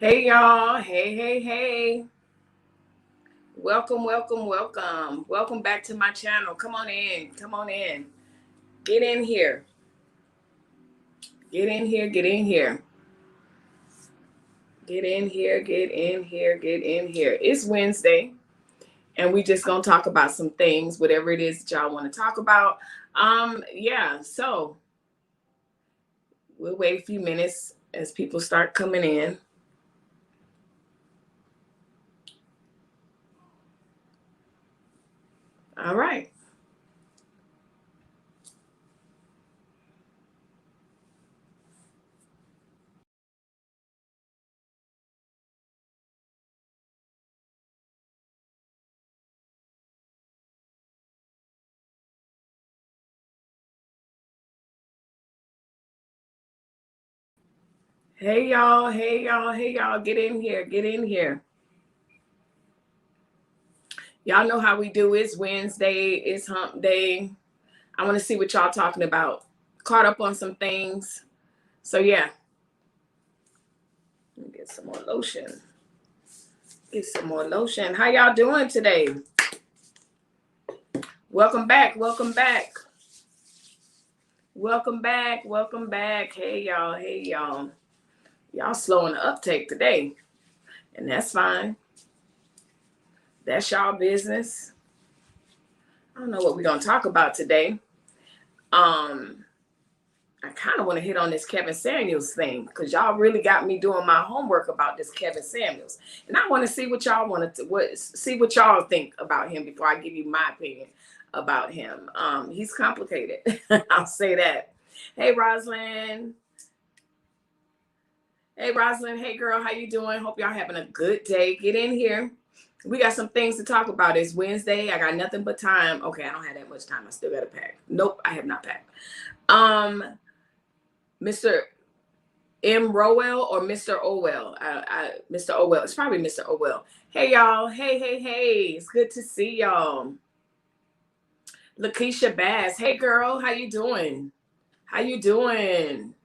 Hey y'all, hey. Welcome, welcome, welcome. Welcome back to my channel. Come on in, come on in. Get in here. Get in here, get in here. Get in here, get in here, get in here. It's Wednesday, and we just gonna talk about some things, whatever it is that y'all want to talk about. Yeah, so we'll wait a few minutes as people start coming in. All right. Hey y'all, hey y'all, hey y'all, get in here, get in here. Y'all know how we do. It's Wednesday, it's hump day. I want to see what y'all talking about. Caught up on some things. So yeah. Let me get some more lotion. Get some more lotion. How y'all doing today? Welcome back. Welcome back. Welcome back. Welcome back. Hey y'all. Hey y'all. Y'all slow on the uptake today. And that's fine. That's y'all business. I don't know what we're gonna talk about today. I kind of want to hit on this Kevin Samuels thing because y'all really got me doing my homework about this Kevin Samuels, and I want to see what y'all want to see what y'all think about him before I give you my opinion about him. He's complicated. I'll say that. Hey Rosalind. Hey Rosalind. Hey girl, how you doing? Hope y'all having a good day. Get in here. We got some things to talk about. It's Wednesday. I got nothing but time. Okay, I don't have that much time. I still got to pack. Nope, I have not packed. Mr. M. Rowell or Mr. Owell? Mr. Owell. It's probably Mr. Owell. Hey, y'all. Hey. It's good to see y'all. Lakeisha Bass. Hey, girl. How you doing? How you doing?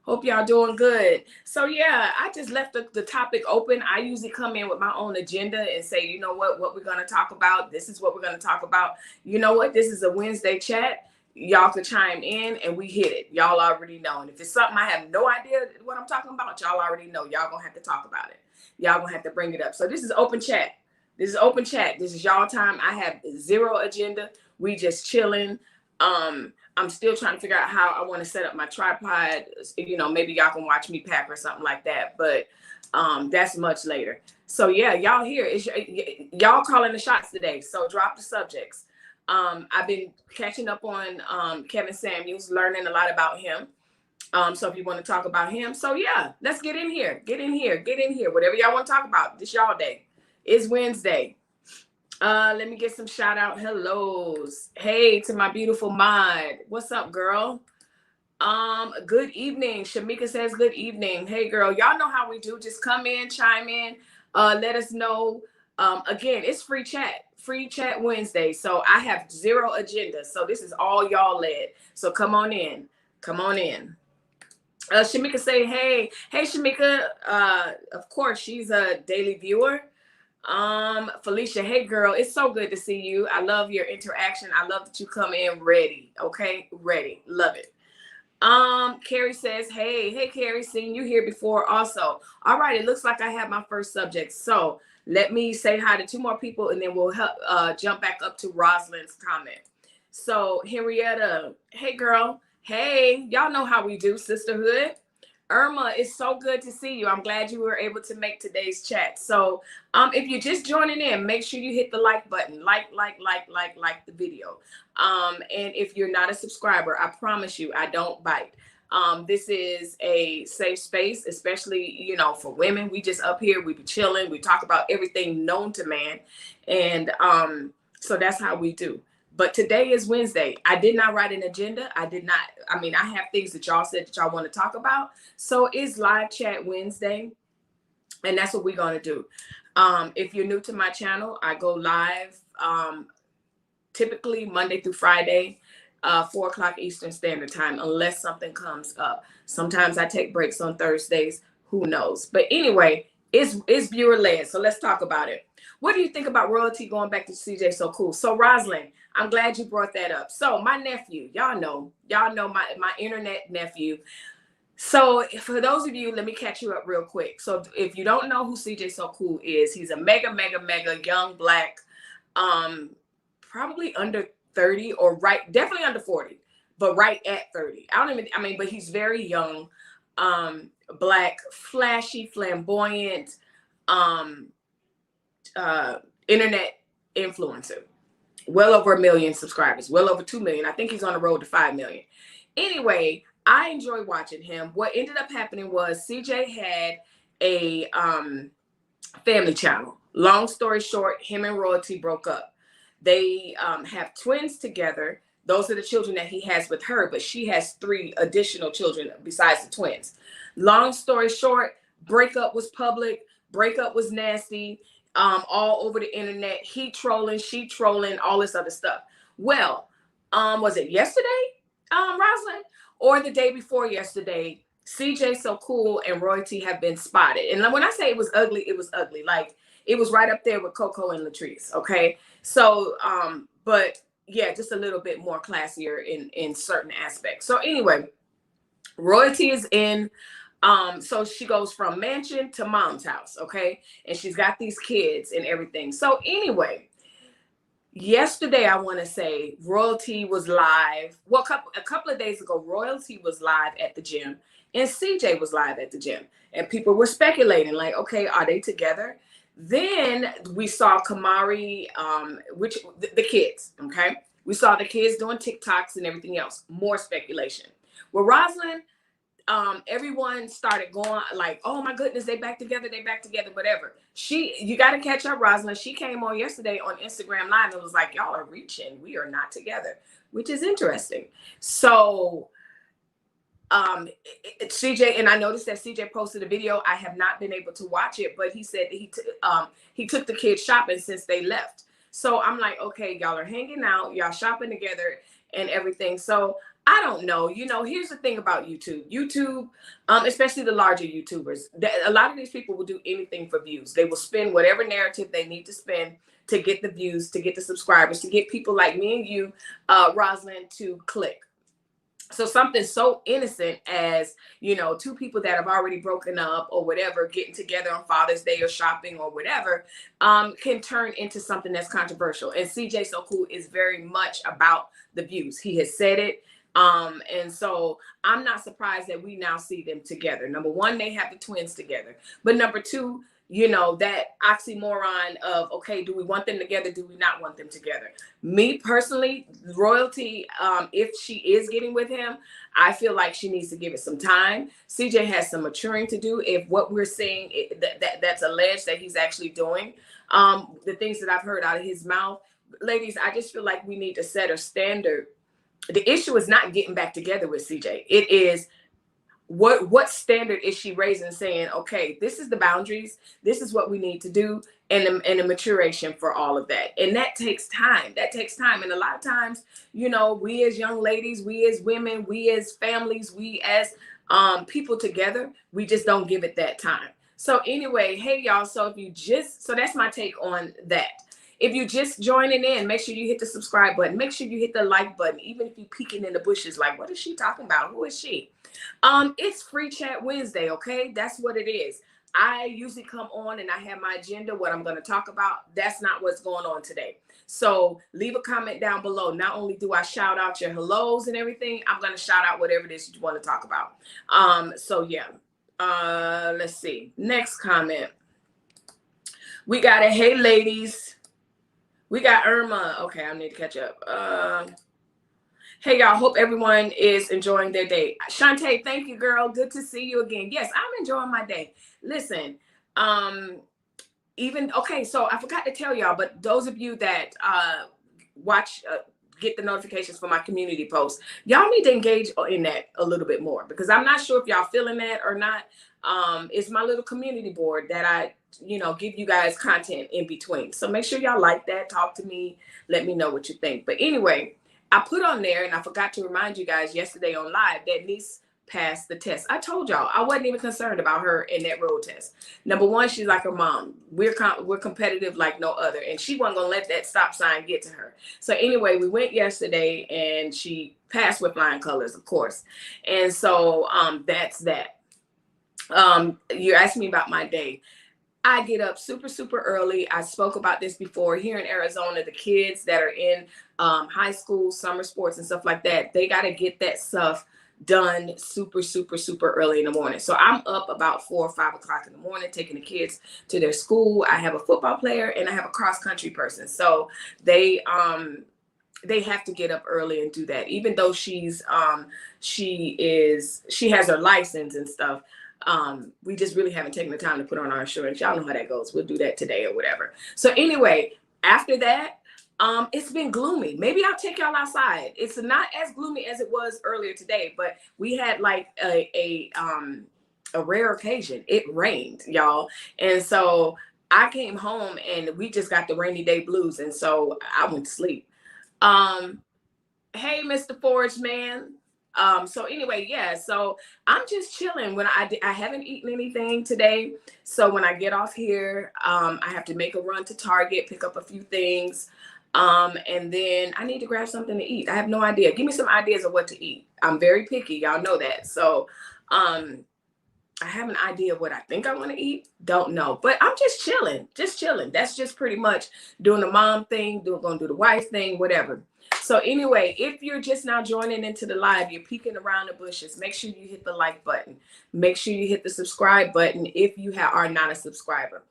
Hope y'all doing good. So, yeah, I just left the topic open. I usually come in with my own agenda and say, you know what we're going to talk about. This is what we're going to talk about. You know what? This is a Wednesday chat. Y'all could chime in and we hit it. Y'all already know. And if it's something I have no idea what I'm talking about, y'all already know. Y'all gonna have to talk about it. Y'all gonna have to bring it up. So this is open chat. This is open chat. This is y'all time. I have zero agenda. We just chilling. I'm still trying to figure out how I want to set up my tripod. You know, maybe y'all can watch me pack or something like that. But that's much later. So yeah, y'all here. Y'all calling the shots today. So drop the subjects. I've been catching up on Kevin Samuels, learning a lot about him. So if you want to talk about him, so yeah, let's get in here. Get in here. Get in here. Whatever y'all want to talk about. This y'all day. It's Wednesday. Let me get some shout out hellos. Hey to my beautiful mod. What's up, girl? Good evening. Shamika says good evening. Hey girl, y'all know how we do. Just come in, chime in, let us know. Again, it's free chat Wednesday. So I have zero agenda. So this is all y'all led. So come on in. Come on in. Shamika say, hey Shamika. Of course, she's a daily viewer. Felicia, hey girl, it's so good to see you. I love your interaction. I love that you come in ready. Okay, ready. Love it. Carrie says, hey Carrie, seen you here before also. All right, it looks like I have my first subject. So let me say hi to two more people and then we'll help jump back up to Rosalind's comment. So Henrietta, hey girl, hey, y'all know how we do, sisterhood. Irma, it's so good to see you. I'm glad you were able to make today's chat. So if you're just joining in, make sure you hit the like button. Like the video. And if you're not a subscriber, I promise you, I don't bite. This is a safe space, especially, you know, for women. We just up here, we be chilling. We talk about everything known to man. And so that's how we do. But today is Wednesday. I did not write an agenda. I have things that y'all said that y'all want to talk about. So it's live chat Wednesday. And that's what we're going to do. If you're new to my channel, I go live typically Monday through Friday, 4 o'clock Eastern Standard Time, unless something comes up. Sometimes I take breaks on Thursdays. who knows? But anyway, it's viewer led. So let's talk about it. What do you think about royalty going back to CJ So Cool? So Rosalind, I'm glad you brought that up. So my nephew, y'all know my internet nephew. So for those of you, let me catch you up real quick. So if you don't know who CJ So Cool is, he's a mega young black, probably under 30 or definitely under 40, but right at 30. But he's very young, black, flashy, flamboyant, internet influencer. Well over 1 million subscribers, well over 2 million. I think he's on the road to 5 million. Anyway, I enjoy watching him. What ended up happening was CJ had a family channel. Long story short, him and Royalty broke up. They have twins together. Those are the children that he has with her, but she has 3 additional children besides the twins. Long story short, breakup was public. Breakup was nasty. All over the internet. He trolling, she trolling, all this other stuff. Well, was it yesterday, Rosalind? Or the day before yesterday, CJ So Cool and Royalty have been spotted. And when I say it was ugly, it was ugly. Like, it was right up there with Coco and Latrice, okay? So, but yeah, just a little bit more classier in certain aspects. So anyway, Royalty is in, so she goes from mansion to mom's house, okay? And she's got these kids and everything. So anyway, yesterday, I want to say Royalty was live. Well, a couple of days ago, Royalty was live at the gym and CJ was live at the gym. And people were speculating like, okay, are they together? Then we saw Kamari, the kids, okay? We saw the kids doing TikToks and everything else. More speculation. Well, Rosalind, everyone started going like, oh my goodness, they back together, whatever. You got to catch up, Rosalind. She came on yesterday on Instagram Live and was like, y'all are reaching, we are not together, which is interesting. So CJ, and I noticed that CJ posted a video. I have not been able to watch it, but he said he took the kids shopping since they left. So I'm like, okay, y'all are hanging out, y'all shopping together and everything. So I don't know. You know, here's the thing about YouTube. YouTube, especially the larger YouTubers, a lot of these people will do anything for views. They will spin whatever narrative they need to spin to get the views, to get the subscribers, to get people like me and you, Rosalind, to click. So something so innocent as, you know, 2 people that have already broken up or whatever, getting together on Father's Day or shopping or whatever, can turn into something that's controversial. And CJ So Cool is very much about the views. He has said it. And so I'm not surprised that we now see them together. Number one, they have the twins together. But number 2, you know, that oxymoron of, okay, do we want them together? Do we not want them together? Me personally, Royalty, if she is getting with him, I feel like she needs to give it some time. CJ has some maturing to do. If what we're seeing that's alleged that he's actually doing, the things that I've heard out of his mouth, ladies, I just feel like we need to set a standard. The issue is not getting back together with CJ. It is what standard is she raising, saying, okay, this is the boundaries, this is what we need to do, and the maturation for all of that. And that takes time. And a lot of times, you know, we as young ladies, we as women, we as families, we as people together, we just don't give it that time. So anyway, hey y'all, so that's my take on that. If you just joining in, make sure you hit the subscribe button. Make sure you hit the like button, even if you're peeking in the bushes like, what is she talking about? Who is she? It's Free Chat Wednesday, okay? That's what it is. I usually come on and I have my agenda, what I'm going to talk about. That's not what's going on today. So leave a comment down below. Not only do I shout out your hellos and everything, I'm going to shout out whatever it is you want to talk about. So yeah, let's see. Next comment. We got a, hey ladies. We got Irma. Okay, I need to catch up. Hey, y'all. Hope everyone is enjoying their day. Shantae, thank you, girl. Good to see you again. Yes, I'm enjoying my day. Listen, okay, so I forgot to tell y'all, but those of you that get the notifications for my community posts, y'all need to engage in that a little bit more, because I'm not sure if y'all feeling that or not. It's my little community board that I, you know, give you guys content in between. So make sure y'all like that, talk to me, let me know what you think. But anyway, I put on there, and I forgot to remind you guys yesterday on live, that niece pass the test. I told y'all I wasn't even concerned about her in that road test. Number one, she's like her mom. We're competitive like no other, and she wasn't gonna let that stop sign get to her. So anyway, we went yesterday, and she passed with flying colors, of course. And so that's that. You asked me about my day. I get up super, super early. I spoke about this before. Here in Arizona, the kids that are in high school, summer sports and stuff like that, they got to get that stuff done super, super, super early in the morning. So I'm up about 4 or 5 o'clock in the morning, taking the kids to their school. I have a football player and I have a cross country person. So they have to get up early and do that. Even though she has her license and stuff. We just really haven't taken the time to put on our insurance. Y'all know how that goes. We'll do that today or whatever. So anyway, after that, it's been gloomy. Maybe I'll take y'all outside. It's not as gloomy as it was earlier today, but we had like a rare occasion. It rained, y'all. And so I came home and we just got the rainy day blues. And so I went to sleep. Hey, Mr. Forge Man. So anyway, yeah, so I'm just chilling. When I haven't eaten anything today. So when I get off here, I have to make a run to Target, pick up a few things. And then I need to grab something to eat. I have no idea. Give me some ideas of what to eat. I'm very picky. Y'all know that. So, I have an idea of what I think I want to eat. Don't know, but I'm just chilling, That's just pretty much doing the mom thing, gonna do the wife thing, whatever. So anyway, if you're just now joining into the live, you're peeking around the bushes, make sure you hit the like button. Make sure you hit the subscribe button if you are not a subscriber.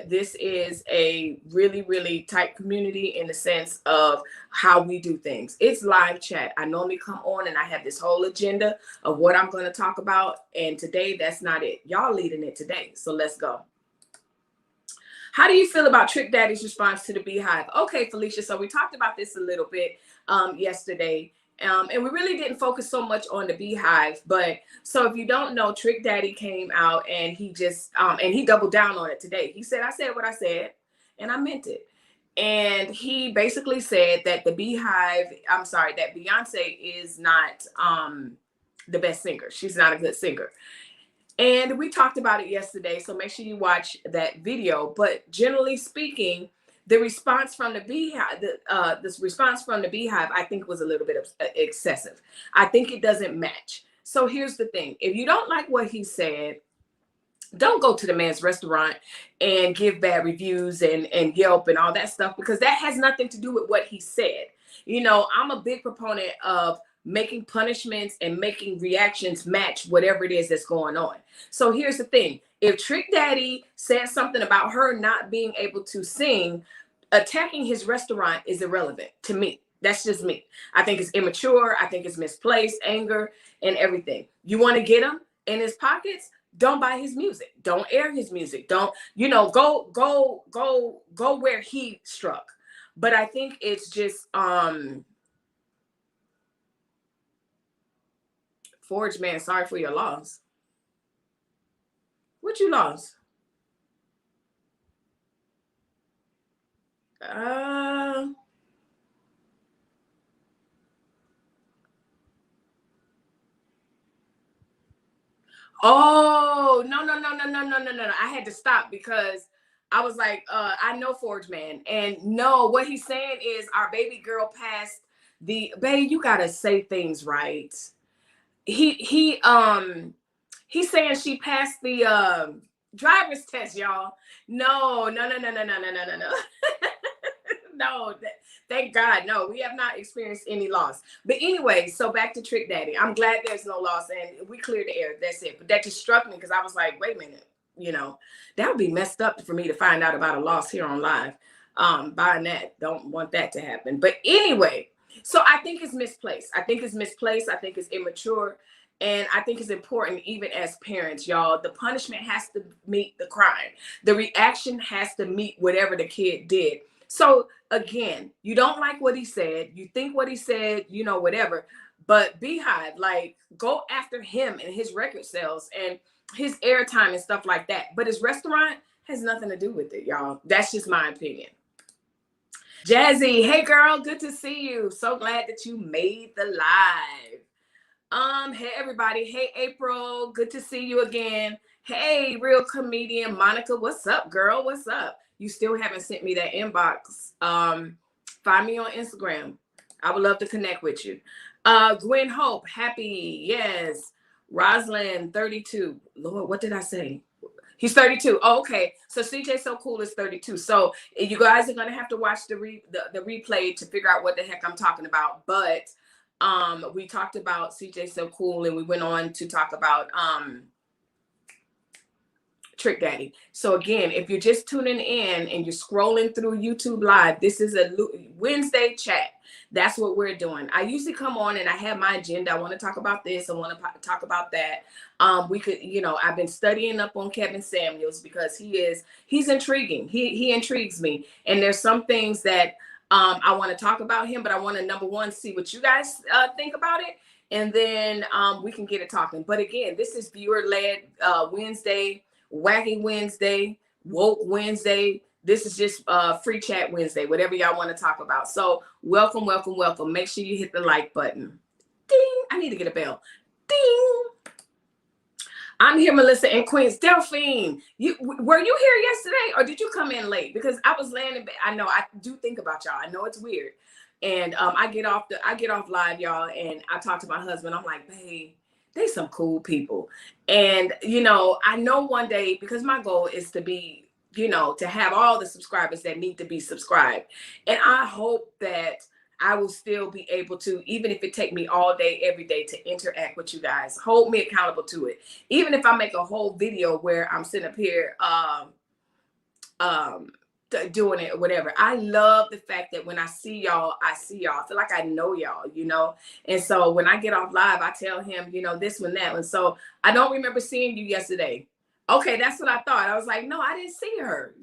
This is a really, really tight community in the sense of how we do things. It's live chat. I normally come on and I have this whole agenda of what I'm going to talk about. And today, that's not it. Y'all leading it today. So let's go. How do you feel about Trick Daddy's response to the Beehive? Okay, Felicia. So we talked about this a little bit yesterday. And we really didn't focus so much on the Beehive, but so if you don't know, Trick Daddy came out and he just and he doubled down on it today. He said, I said what I said and I meant it. And he basically said that that Beyonce is not the best singer. She's not a good singer. And we talked about it yesterday, so make sure you watch that video. But generally speaking, the response from the Beehive, this response from the Beehive, I think was a little bit excessive. I think it doesn't match. So here's the thing. If you don't like what he said, don't go to the man's restaurant and give bad reviews and Yelp and all that stuff, because that has nothing to do with what he said. You know, I'm a big proponent of making punishments and making reactions match whatever it is that's going on. So here's the thing. If Trick Daddy said something about her not being able to sing, attacking his restaurant is irrelevant to me. That's just me. I think it's immature. I think it's misplaced anger and everything. You want to get him in his pockets? Don't buy his music. Don't air his music. Don't, go where he struck. But I think it's just, Forge Man, sorry for your loss. What you lost? Oh, no. I had to stop because I was like, I know Forge Man. And no, what he's saying is our baby girl passed the, babe, you gotta say things right. He's saying she passed the driver's test, y'all. No. No, thank God. No, we have not experienced any loss. But anyway, so back to Trick Daddy. I'm glad there's no loss and we cleared the air. That's it. But that just struck me because I was like, wait a minute, that would be messed up for me to find out about a loss here on live. Buying that, don't want that to happen. But anyway, so I think it's misplaced. I think it's immature. And I think it's important, even as parents, y'all, the punishment has to meet the crime. The reaction has to meet whatever the kid did. So again, you don't like what he said. You think what he said, whatever. But Beehive, like, go after him and his record sales and his airtime and stuff like that. But his restaurant has nothing to do with it, y'all. That's just my opinion. Jazzy, hey girl, good to see you. So glad that you made the live. Hey everybody. Hey April, good to see you again. Hey, real comedian Monica, what's up, girl? What's up? You still haven't sent me that inbox. Find me on Instagram. I would love to connect with you. Gwen Hope, happy, yes. Rosalind, 32. Lord, what did I say? He's 32. Oh, okay. So CJ So Cool is 32. So you guys are gonna have to watch the replay to figure out what the heck I'm talking about. But we talked about CJ So Cool, and we went on to talk about Trick Daddy. So again, if you're just tuning in and you're scrolling through YouTube Live, this is a Wednesday chat. That's what we're doing. I usually come on and I have my agenda. I want to talk about this. I want to talk about that. We could, I've been studying up on Kevin Samuels because he's intriguing. He intrigues me. And there's some things that I want to talk about him, but I want to, number one, see what you guys think about it. And then we can get it talking. But again, this is viewer-led Wednesday, Wacky Wednesday, Woke Wednesday. This is just free chat Wednesday, whatever y'all want to talk about. So welcome, welcome, welcome. Make sure you hit the like button. Ding. I need to get a bell. Ding. I'm here, Melissa in Queens. Delphine, were you here yesterday or did you come in late? Because I was laying in bed. I know I do think about y'all. I know it's weird. And I get off live, y'all, and I talk to my husband. I'm like, babe, they some cool people. And, I know one day, because my goal is to be, to have all the subscribers that need to be subscribed. And I hope that I will still be able to, even if it take me all day, every day, to interact with you guys. Hold me accountable to it. Even if I make a whole video where I'm sitting up here doing it or whatever. I love the fact that when I see y'all, I feel like I know y'all, And so when I get off live, I tell him, this one, that one. So I don't remember seeing you yesterday. Okay, that's what I thought. I was like, no, I didn't see her,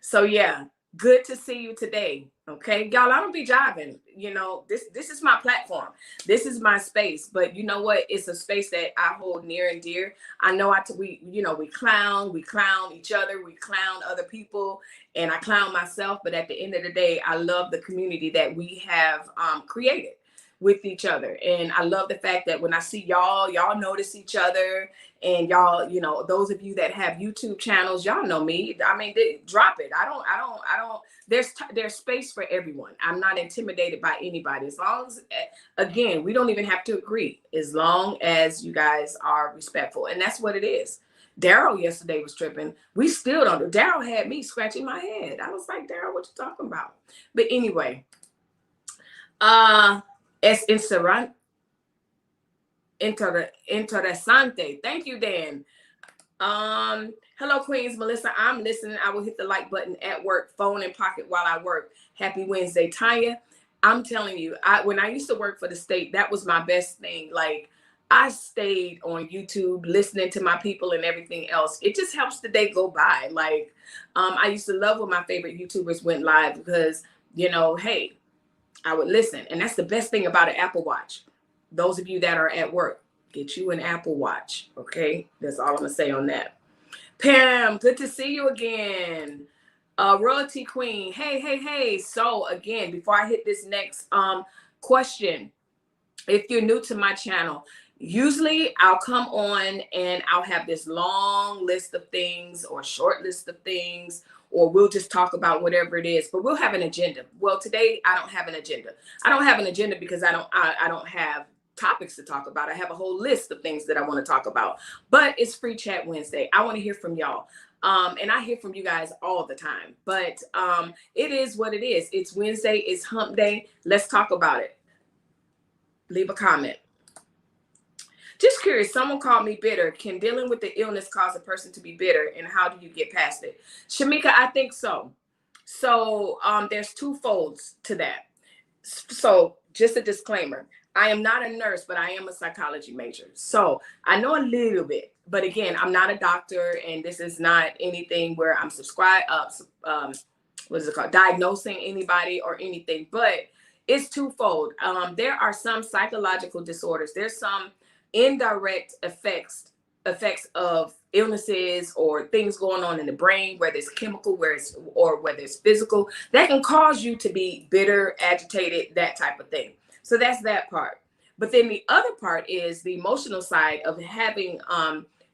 So yeah, good to see you today. Okay, y'all, I don't be jiving. This is my platform. This is my space. But you know what? It's a space that I hold near and dear. I know we clown each other, we clown other people, and I clown myself. But at the end of the day, I love the community that we have created with each other. And I love the fact that when I see y'all notice each other, and y'all, those of you that have YouTube channels, y'all know me. I mean, drop it. I don't, there's space for everyone. I'm not intimidated by anybody. As long as, again, we don't even have to agree, as long as you guys are respectful. And that's what it is. Daryl yesterday was tripping. We still don't. Daryl had me scratching my head. I was like, Daryl, what you talking about? But anyway, es interesante. Thank you, Dan. Hello, Queens. Melissa, I'm listening. I will hit the like button at work, phone in pocket while I work. Happy Wednesday. Tanya, I'm telling you, when I used to work for the state, that was my best thing. Like, I stayed on YouTube listening to my people and everything else. It just helps the day go by. Like, I used to love when my favorite YouTubers went live because, hey, I would listen. And that's the best thing about an Apple Watch. Those of you that are at work, get you an Apple Watch, okay? That's all I'm going to say on that. Pam, good to see you again. Royalty Queen, hey. So, again, before I hit this next question, if you're new to my channel, usually I'll come on and I'll have this long list of things or short list of things, or we'll just talk about whatever it is, but we'll have an agenda. Well, today I don't have an agenda. I don't have an agenda because I don't have topics to talk about. I have a whole list of things that I want to talk about, but it's Free Chat Wednesday. I want to hear from y'all. And I hear from you guys all the time, but it is what it is. It's Wednesday, it's hump day. Let's talk about it. Leave a comment. Just curious, someone called me bitter. Can dealing with the illness cause a person to be bitter, and how do you get past it? Shamika, I think so. So there's two folds to that. So just a disclaimer. I am not a nurse, but I am a psychology major. So I know a little bit, but again, I'm not a doctor, and this is not anything where I'm diagnosing anybody or anything, but it's twofold. There are some psychological disorders. There's some indirect effects of illnesses or things going on in the brain, whether it's chemical, whether it's physical, that can cause you to be bitter, agitated, that type of thing. So that's that part. But then the other part is the emotional side of having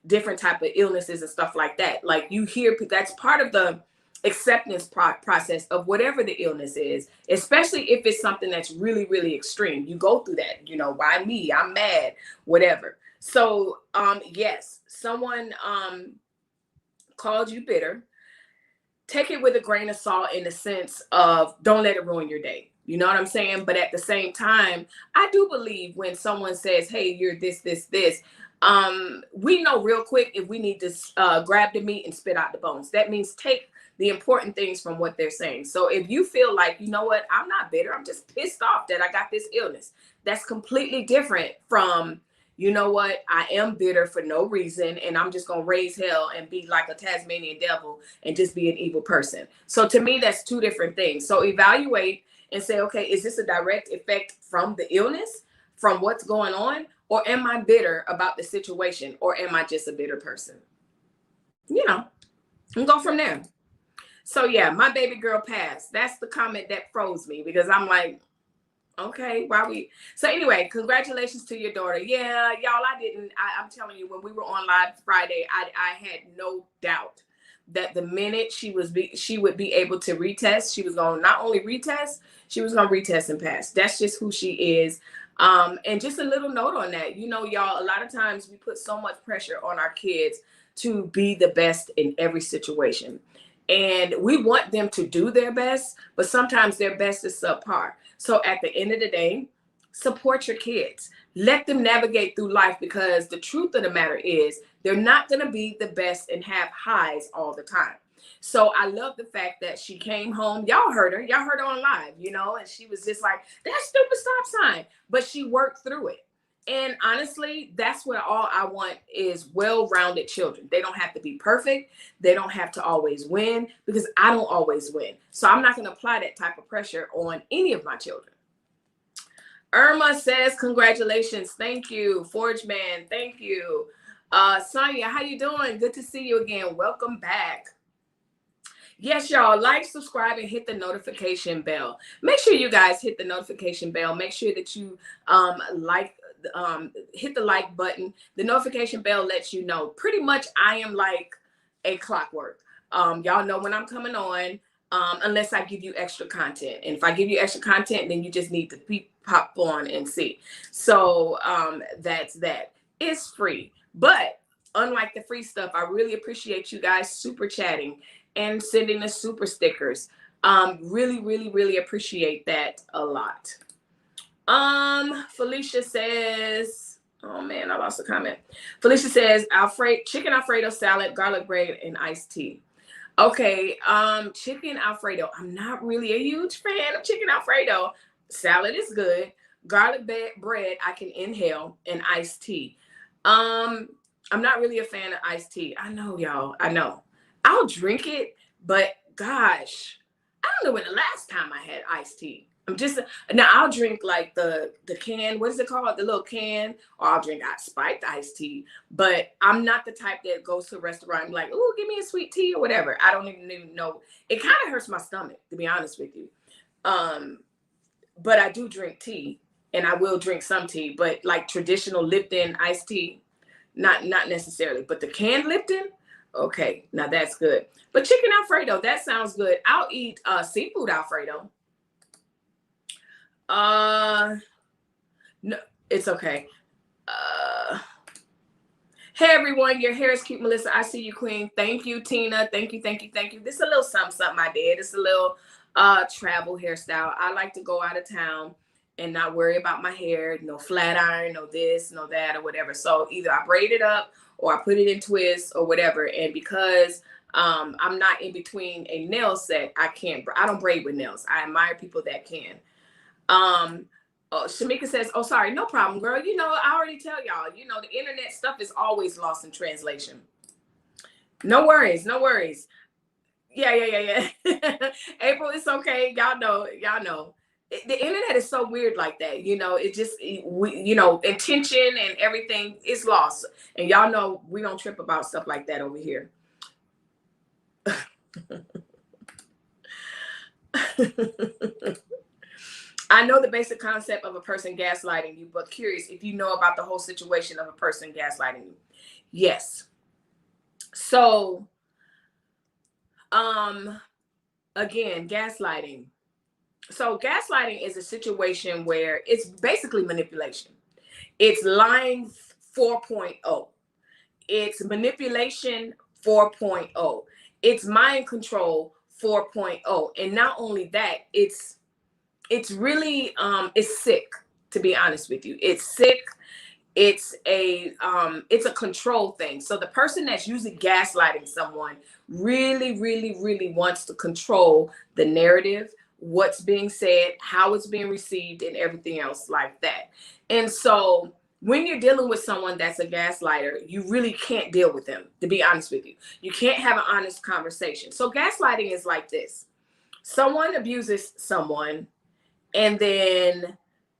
different type of illnesses and stuff like that. Like you hear, that's part of the acceptance process of whatever the illness is, especially if it's something that's really, really extreme. You go through that, you know, why me? I'm mad, whatever. So yes, someone called you bitter. Take it with a grain of salt in the sense of don't let it ruin your day. You know what I'm saying? But at the same time, I do believe when someone says, hey, you're this, we know real quick if we need to grab the meat and spit out the bones. That means take the important things from what they're saying. So if you feel like, you know what, I'm not bitter, I'm just pissed off that I got this illness. That's completely different from, you know what, I am bitter for no reason, and I'm just going to raise hell and be like a Tasmanian devil and just be an evil person. So to me, that's two different things. So evaluate and say, okay, is this a direct effect from the illness, from what's going on, or am I bitter about the situation, or am I just a bitter person? You know, and go from there. So yeah, my baby girl passed. That's the comment that froze me, because I'm like, okay, why we? So anyway, congratulations to your daughter. Yeah, y'all, I'm telling you, when we were on live Friday, I had no doubt that the minute she would be able to retest, she was going to not only retest, she was going to retest and pass. That's just who she is. And just a little note on that, you know, y'all, a lot of times we put so much pressure on our kids to be the best in every situation. And we want them to do their best, but sometimes their best is subpar. So at the end of the day, support your kids. Let them navigate through life, because the truth of the matter is they're not going to be the best and have highs all the time. So I love the fact that she came home. Y'all heard her on live, you know, and she was just like, that stupid stop sign. But she worked through it. And honestly, that's what all I want is well-rounded children. They don't have to be perfect. They don't have to always win, because I don't always win. So I'm not going to apply that type of pressure on any of my children. Irma says, congratulations. Thank you. Forge Man, thank you. Sonia, how you doing? Good to see you again. Welcome back. Yes, y'all, like, subscribe, and hit the notification bell. Make sure you guys hit the notification bell. Make sure that you hit the like button. The notification bell lets you know. Pretty much I am like a clockwork. Y'all know when I'm coming on, unless I give you extra content. And if I give you extra content, then you just need to pop on and see. So that's that. It's free. But unlike the free stuff, I really appreciate you guys super chatting and sending the super stickers. Really, really, really appreciate that a lot. Felicia says, oh man, I lost a comment. Felicia says, chicken Alfredo salad, garlic bread, and iced tea. Okay, chicken Alfredo. I'm not really a huge fan of chicken Alfredo. Salad is good. Garlic bread, I can inhale, and iced tea. I'm not really a fan of iced tea. I know, y'all. I know. I'll drink it, but gosh, I don't know when the last time I had iced tea. Now I'll drink like the can, what is it called? The little can, or I'll drink spiked iced tea. But I'm not the type that goes to a restaurant and be like, oh, give me a sweet tea or whatever. I don't even know. It kind of hurts my stomach, to be honest with you. But I do drink tea, and I will drink some tea, but like traditional Lipton iced tea, not necessarily. But the canned Lipton, okay, now that's good. But chicken Alfredo, that sounds good. I'll eat seafood Alfredo. No, it's okay. Hey everyone, your hair is cute, Melissa. I see you, Queen. Thank you, Tina. Thank you. This is a little something I did. It's a little travel hairstyle. I like to go out of town and not worry about my hair. No flat iron, no this, no that, or whatever. So either I braid it up or I put it in twists or whatever. And because I'm not in between a nail set, I don't braid with nails. I admire people that can. Shamika says, oh, sorry, no problem, girl. You know, I already tell y'all, you know, the internet stuff is always lost in translation. No worries. Yeah. April, it's okay. Y'all know. The internet is so weird like that. You know, intention and everything is lost. And y'all know we don't trip about stuff like that over here. I know the basic concept of a person gaslighting you, but curious if you know about the whole situation of a person gaslighting you. Yes. So, again, gaslighting. So gaslighting is a situation where it's basically manipulation. It's lying 4.0. It's manipulation 4.0. It's mind control 4.0. And not only that, it's really it's sick, to be honest with you. It's sick. It's a control thing. So the person that's usually gaslighting someone really wants to control the narrative, what's being said, how it's being received, and everything else like that. And so when you're dealing with someone that's a gaslighter, you really can't deal with them, to be honest with you. You can't have an honest conversation. So gaslighting is like this. Someone abuses someone, and then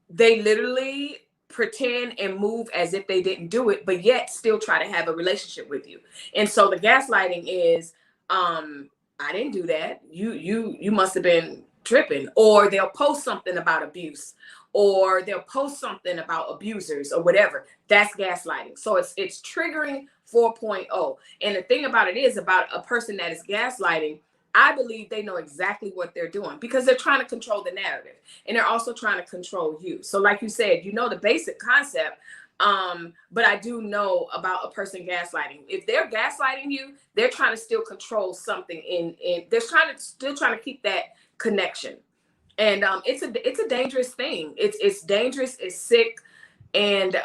they literally pretend and move as if they didn't do it, but yet still try to have a relationship with you. And so the gaslighting is, I didn't do that. You must have been tripping. Or they'll post something about abuse, or they'll post something about abusers or whatever. That's gaslighting. So it's triggering 4.0. And the thing about it is, about a person that is gaslighting, I believe they know exactly what they're doing, because they're trying to control the narrative, and they're also trying to control you. So like you said, you know the basic concept, but I do know about a person gaslighting. If they're gaslighting you, they're trying to still control something in they're still trying to keep that connection. And it's a dangerous thing. It's dangerous, it's sick, and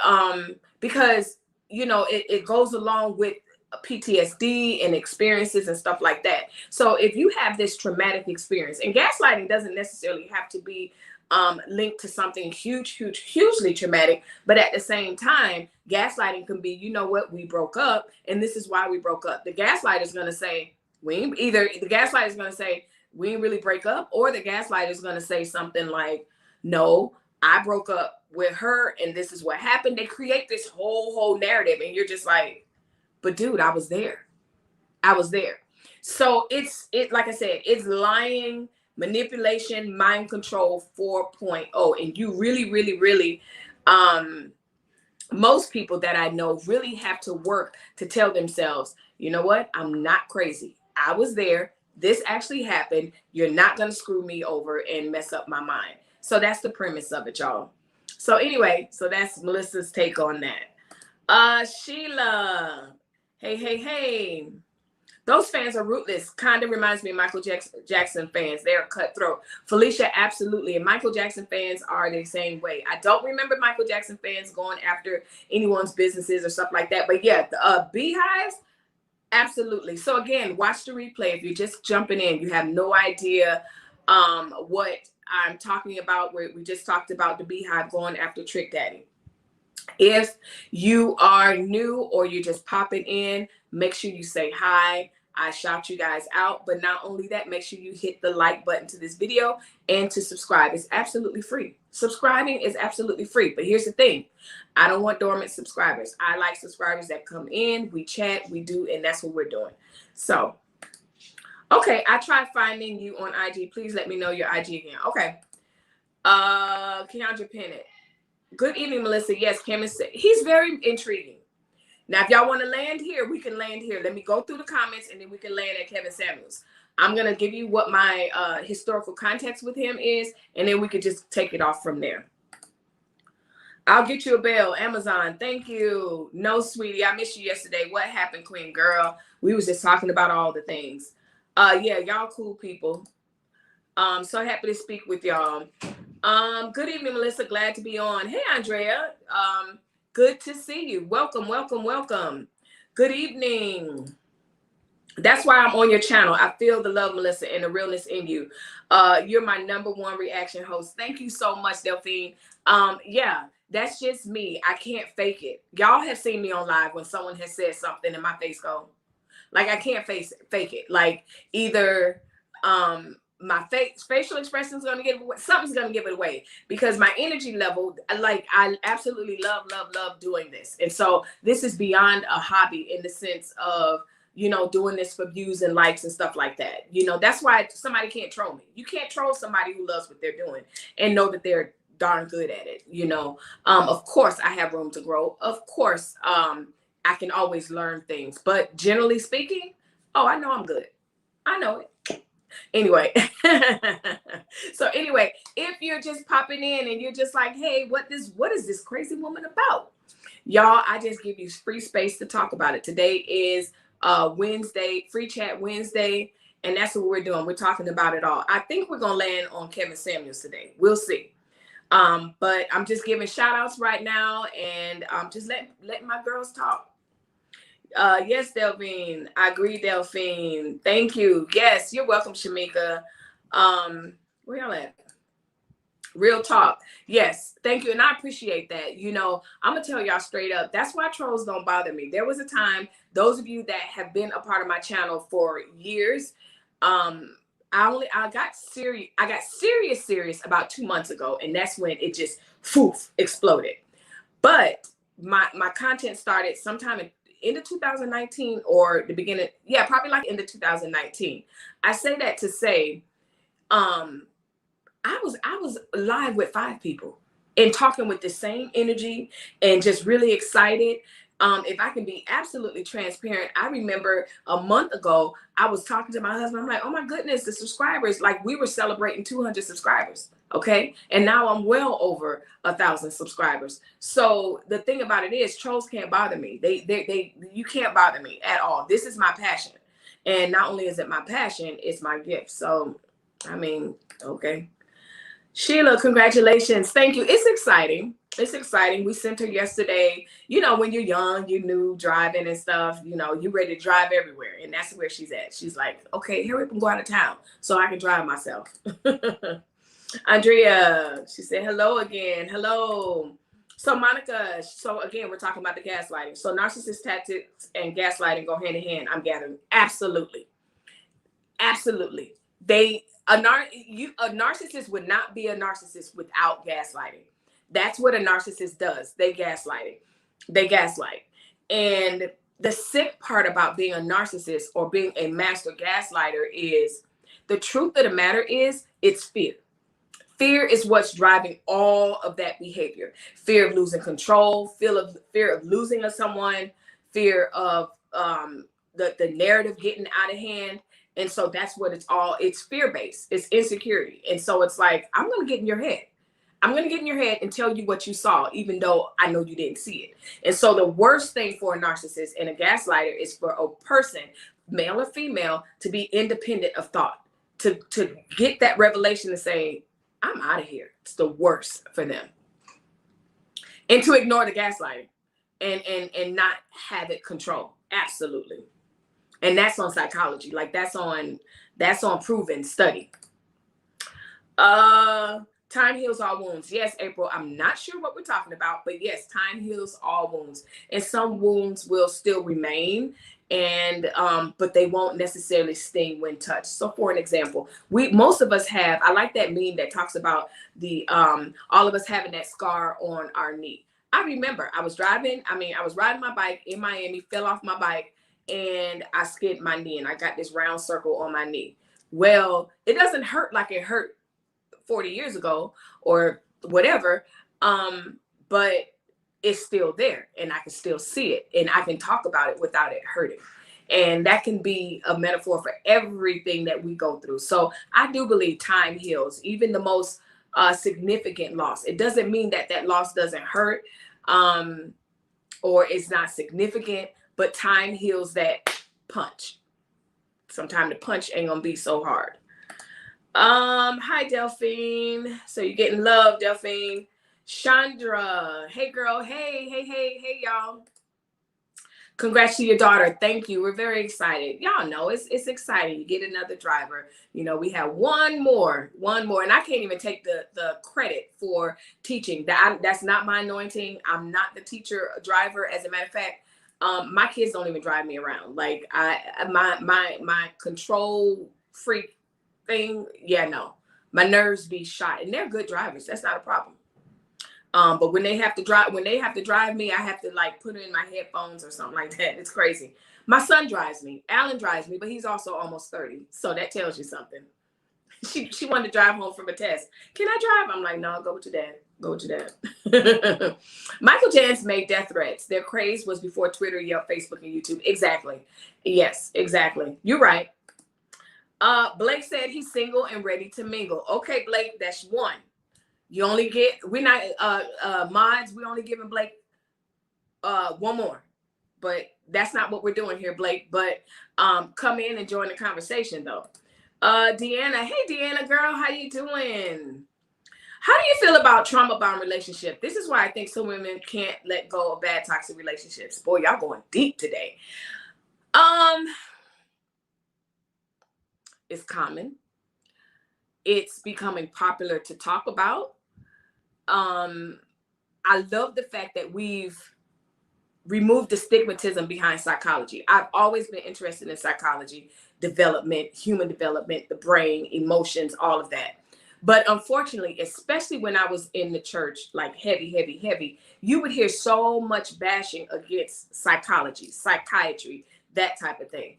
because you know it goes along with PTSD and experiences and stuff like that. So if you have this traumatic experience, and gaslighting doesn't necessarily have to be linked to something hugely traumatic, but at the same time, gaslighting can be, you know what, we broke up and this is why we broke up. The gaslighter is going to say, we didn't really break up, or the gaslighter is going to say something like, no, I broke up with her and this is what happened. They create this whole narrative, and you're just like, but dude, I was there. So it's like I said, it's lying, manipulation, mind control 4.0. And you really, most people that I know really have to work to tell themselves, you know what? I'm not crazy. I was there. This actually happened. You're not going to screw me over and mess up my mind. So that's the premise of it, y'all. So anyway, so that's Melissa's take on that. Sheila. Hey. Those fans are ruthless. Kind of reminds me of Michael Jackson fans. They're cutthroat. Felicia, absolutely. And Michael Jackson fans are the same way. I don't remember Michael Jackson fans going after anyone's businesses or stuff like that. But yeah, the beehives, absolutely. So again, watch the replay. If you're just jumping in, you have no idea what I'm talking about. We just talked about the beehive going after Trick Daddy. If you are new or you're just popping in, make sure you say hi. I shout you guys out. But not only that, make sure you hit the like button to this video and to subscribe. It's absolutely free. Subscribing is absolutely free. But here's the thing. I don't want dormant subscribers. I like subscribers that come in, we chat, we do, and that's what we're doing. So, okay, I tried finding you on IG. Please let me know your IG again. Okay. Keandra Pennant. Good evening, Melissa. Yes, Cameron said he's very intriguing. Now, if y'all want to land here, we can land here. Let me go through the comments, and then we can land at Kevin Samuels. I'm going to give you what my historical context with him is, and then we could just take it off from there. I'll get you a bell. Amazon, thank you. No, sweetie, I missed you yesterday. What happened, Queen Girl? We was just talking about all the things. Yeah, y'all cool people. So happy to speak with y'all. Good evening, Melissa. Glad to be on. Hey, Andrea. Good to see you. Welcome. Good evening. That's why I'm on your channel. I feel the love, Melissa, and the realness in you. You're my #1 reaction host. Thank you so much, Delphine. Yeah, that's just me. I can't fake it. Y'all have seen me on live when someone has said something and my face go, like, I can't fake it. Like, either my facial expression is going to give it away. Something's going to give it away, because my energy level, like, I absolutely love doing this. And so this is beyond a hobby, in the sense of you know, doing this for views and likes and stuff like that. You know, that's why somebody can't troll me. You can't troll somebody who loves what they're doing and know that they're darn good at it. You know, of course I have room to grow. Of course, I can always learn things, but generally speaking, oh, I know I'm good. I know it. Anyway, so anyway, if you're just popping in and you're just like, hey, what is this crazy woman about? Y'all, I just give you free space to talk about it. Today is Wednesday, free chat Wednesday, and that's what we're doing. We're talking about it all. I think we're gonna land on Kevin Samuels today. We'll see. But I'm just giving shout outs right now, and just let my girls talk. Yes, Delphine. I agree, Delphine. Thank you. Yes, you're welcome, Shamika. Where y'all at? Real talk. Yes, thank you. And I appreciate that. You know, I'm going to tell y'all straight up, that's why trolls don't bother me. There was a time, those of you that have been a part of my channel for years, I got serious about 2 months ago. And that's when it just exploded. But my content started sometime in end of 2019 or the beginning. Yeah, probably like end of 2019. I say that to say, I was live with 5 people and talking with the same energy and just really excited. If I can be absolutely transparent, I remember a month ago, I was talking to my husband. I'm like, oh my goodness, the subscribers, like we were celebrating 200 subscribers. Okay. And now I'm well over 1,000 subscribers. So the thing about it is trolls can't bother me. You can't bother me at all. This is my passion. And not only is it my passion, it's my gift. So, I mean, okay. Sheila, congratulations. Thank you. It's exciting. It's exciting. We sent her yesterday. You know, when you're young, you're new driving and stuff, you know, you're ready to drive everywhere. And that's where she's at. She's like, okay, hurry up and go out of town so I can drive myself. Andrea, she said, hello again. Hello. So Monica, so again, we're talking about the gaslighting. So narcissist tactics and gaslighting go hand in hand. I'm gathering. Absolutely. Absolutely. A narcissist would not be a narcissist without gaslighting. That's what a narcissist does. They gaslight. And the sick part about being a narcissist or being a master gaslighter is the truth of the matter is it's fear. Fear is what's driving all of that behavior. Fear of losing control, fear of losing someone, fear of the narrative getting out of hand. And so that's what it's fear-based. It's insecurity. And so it's like, I'm going to get in your head. I'm going to get in your head and tell you what you saw, even though I know you didn't see it. And so the worst thing for a narcissist and a gaslighter is for a person, male or female, to be independent of thought, to get that revelation and say, I'm out of here. It's the worst for them. And to ignore the gaslighting and not have it control. Absolutely. And that's on psychology. Like that's on proven study. Time heals all wounds. Yes, April, I'm not sure what we're talking about, but yes, time heals all wounds. And some wounds will still remain, and but they won't necessarily sting when touched. So for an example, most of us have, I like that meme that talks about the all of us having that scar on our knee. I remember I was riding my bike in Miami, fell off my bike, and I skidded my knee, and I got this round circle on my knee. Well, it doesn't hurt like it hurt 40 years ago or whatever, but it's still there, and I can still see it, and I can talk about it without it hurting. And that can be a metaphor for everything that we go through. So I do believe time heals, even the most significant loss. It doesn't mean that loss doesn't hurt or it's not significant, but time heals that punch. Sometimes the punch ain't gonna be so hard. Hi, Delphine. So you're getting love, Delphine. Chandra, hey girl, hey, y'all. Congrats to your daughter. Thank you. We're very excited. Y'all know it's exciting. You get another driver. You know, we have one more, and I can't even take the credit for teaching. That's not my anointing. I'm not the teacher driver. As a matter of fact, my kids don't even drive me around. Like my control freak thing. Yeah, no, my nerves be shot, and they're good drivers. That's not a problem. But when they have to drive me, I have to like put in my headphones or something like that. It's crazy. My son drives me. Alan drives me, but he's also almost 30. So that tells you something. She wanted to drive home from a test. Can I drive? I'm like, no, go with your dad. Go with your dad. Michael Jackson made death threats. Their craze was before Twitter, Yelp, Facebook, and YouTube. Exactly. Yes, exactly. You're right. Blake said he's single and ready to mingle. Okay, Blake, that's one. You only get, we're not mods, we only giving Blake one more. But that's not what we're doing here, Blake. But come in and join the conversation though. Deanna, hey Deanna girl, how you doing? How do you feel about trauma bond relationship? This is why I think some women can't let go of bad toxic relationships. Boy, y'all going deep today. It's common. It's becoming popular to talk about. I love the fact that we've removed the stigmatism behind psychology. I've always been interested in psychology, development, human development, the brain, emotions, all of that. But unfortunately, especially when I was in the church, like heavy, you would hear so much bashing against psychology, psychiatry, that type of thing.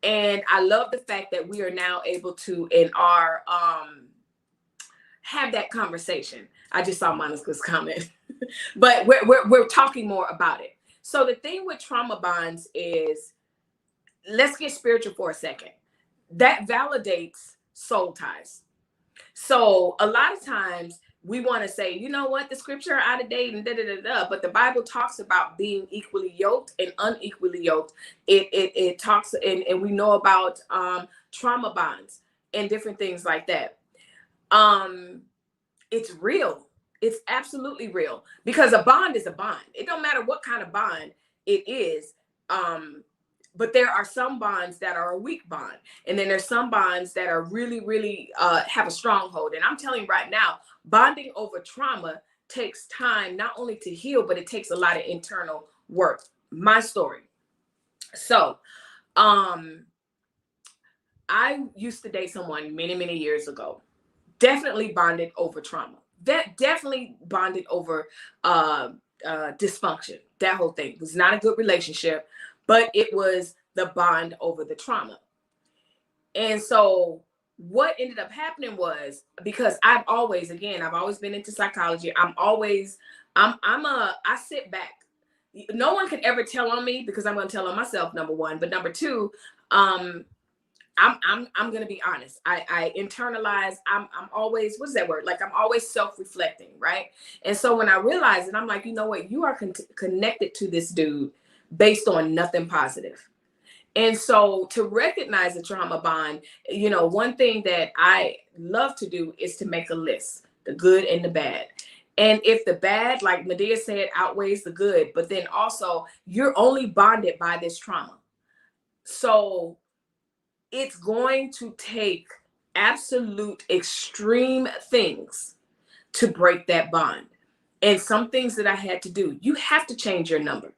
And I love the fact that we are now able to, in our, have that conversation. I just saw Monica's comment, but we're talking more about it. So the thing with trauma bonds is, let's get spiritual for a second. That validates soul ties. So a lot of times we want to say, you know what, the scripture are out of date and but the Bible talks about being equally yoked and unequally yoked. It talks, and we know about trauma bonds and different things like that. It's real. It's absolutely real, because a bond is a bond. It don't matter what kind of bond it is. But there are some bonds that are a weak bond. And then there's some bonds that are really have a stronghold. And I'm telling you right now, bonding over trauma takes time, not only to heal, but it takes a lot of internal work. My story. So, I used to date someone many years ago. Definitely bonded over trauma. That definitely bonded over dysfunction. That whole thing. It was not a good relationship, but it was the bond over the trauma. And so what ended up happening was, because I've always been into psychology. I sit back. No one can ever tell on me, because I'm going to tell on myself, number one. But number two, I'm going to be honest. I internalize. I'm always, what's that word? Like, I'm always self-reflecting, right? And so when I realized it, I'm like, you know what? You are connected to this dude based on nothing positive. And so to recognize the trauma bond, you know, one thing that I love to do is to make a list, the good and the bad. And if the bad, like Medea said, outweighs the good, but then also you're only bonded by this trauma. So it's going to take absolute extreme things to break that bond. And some things that I had to do, you have to change your number.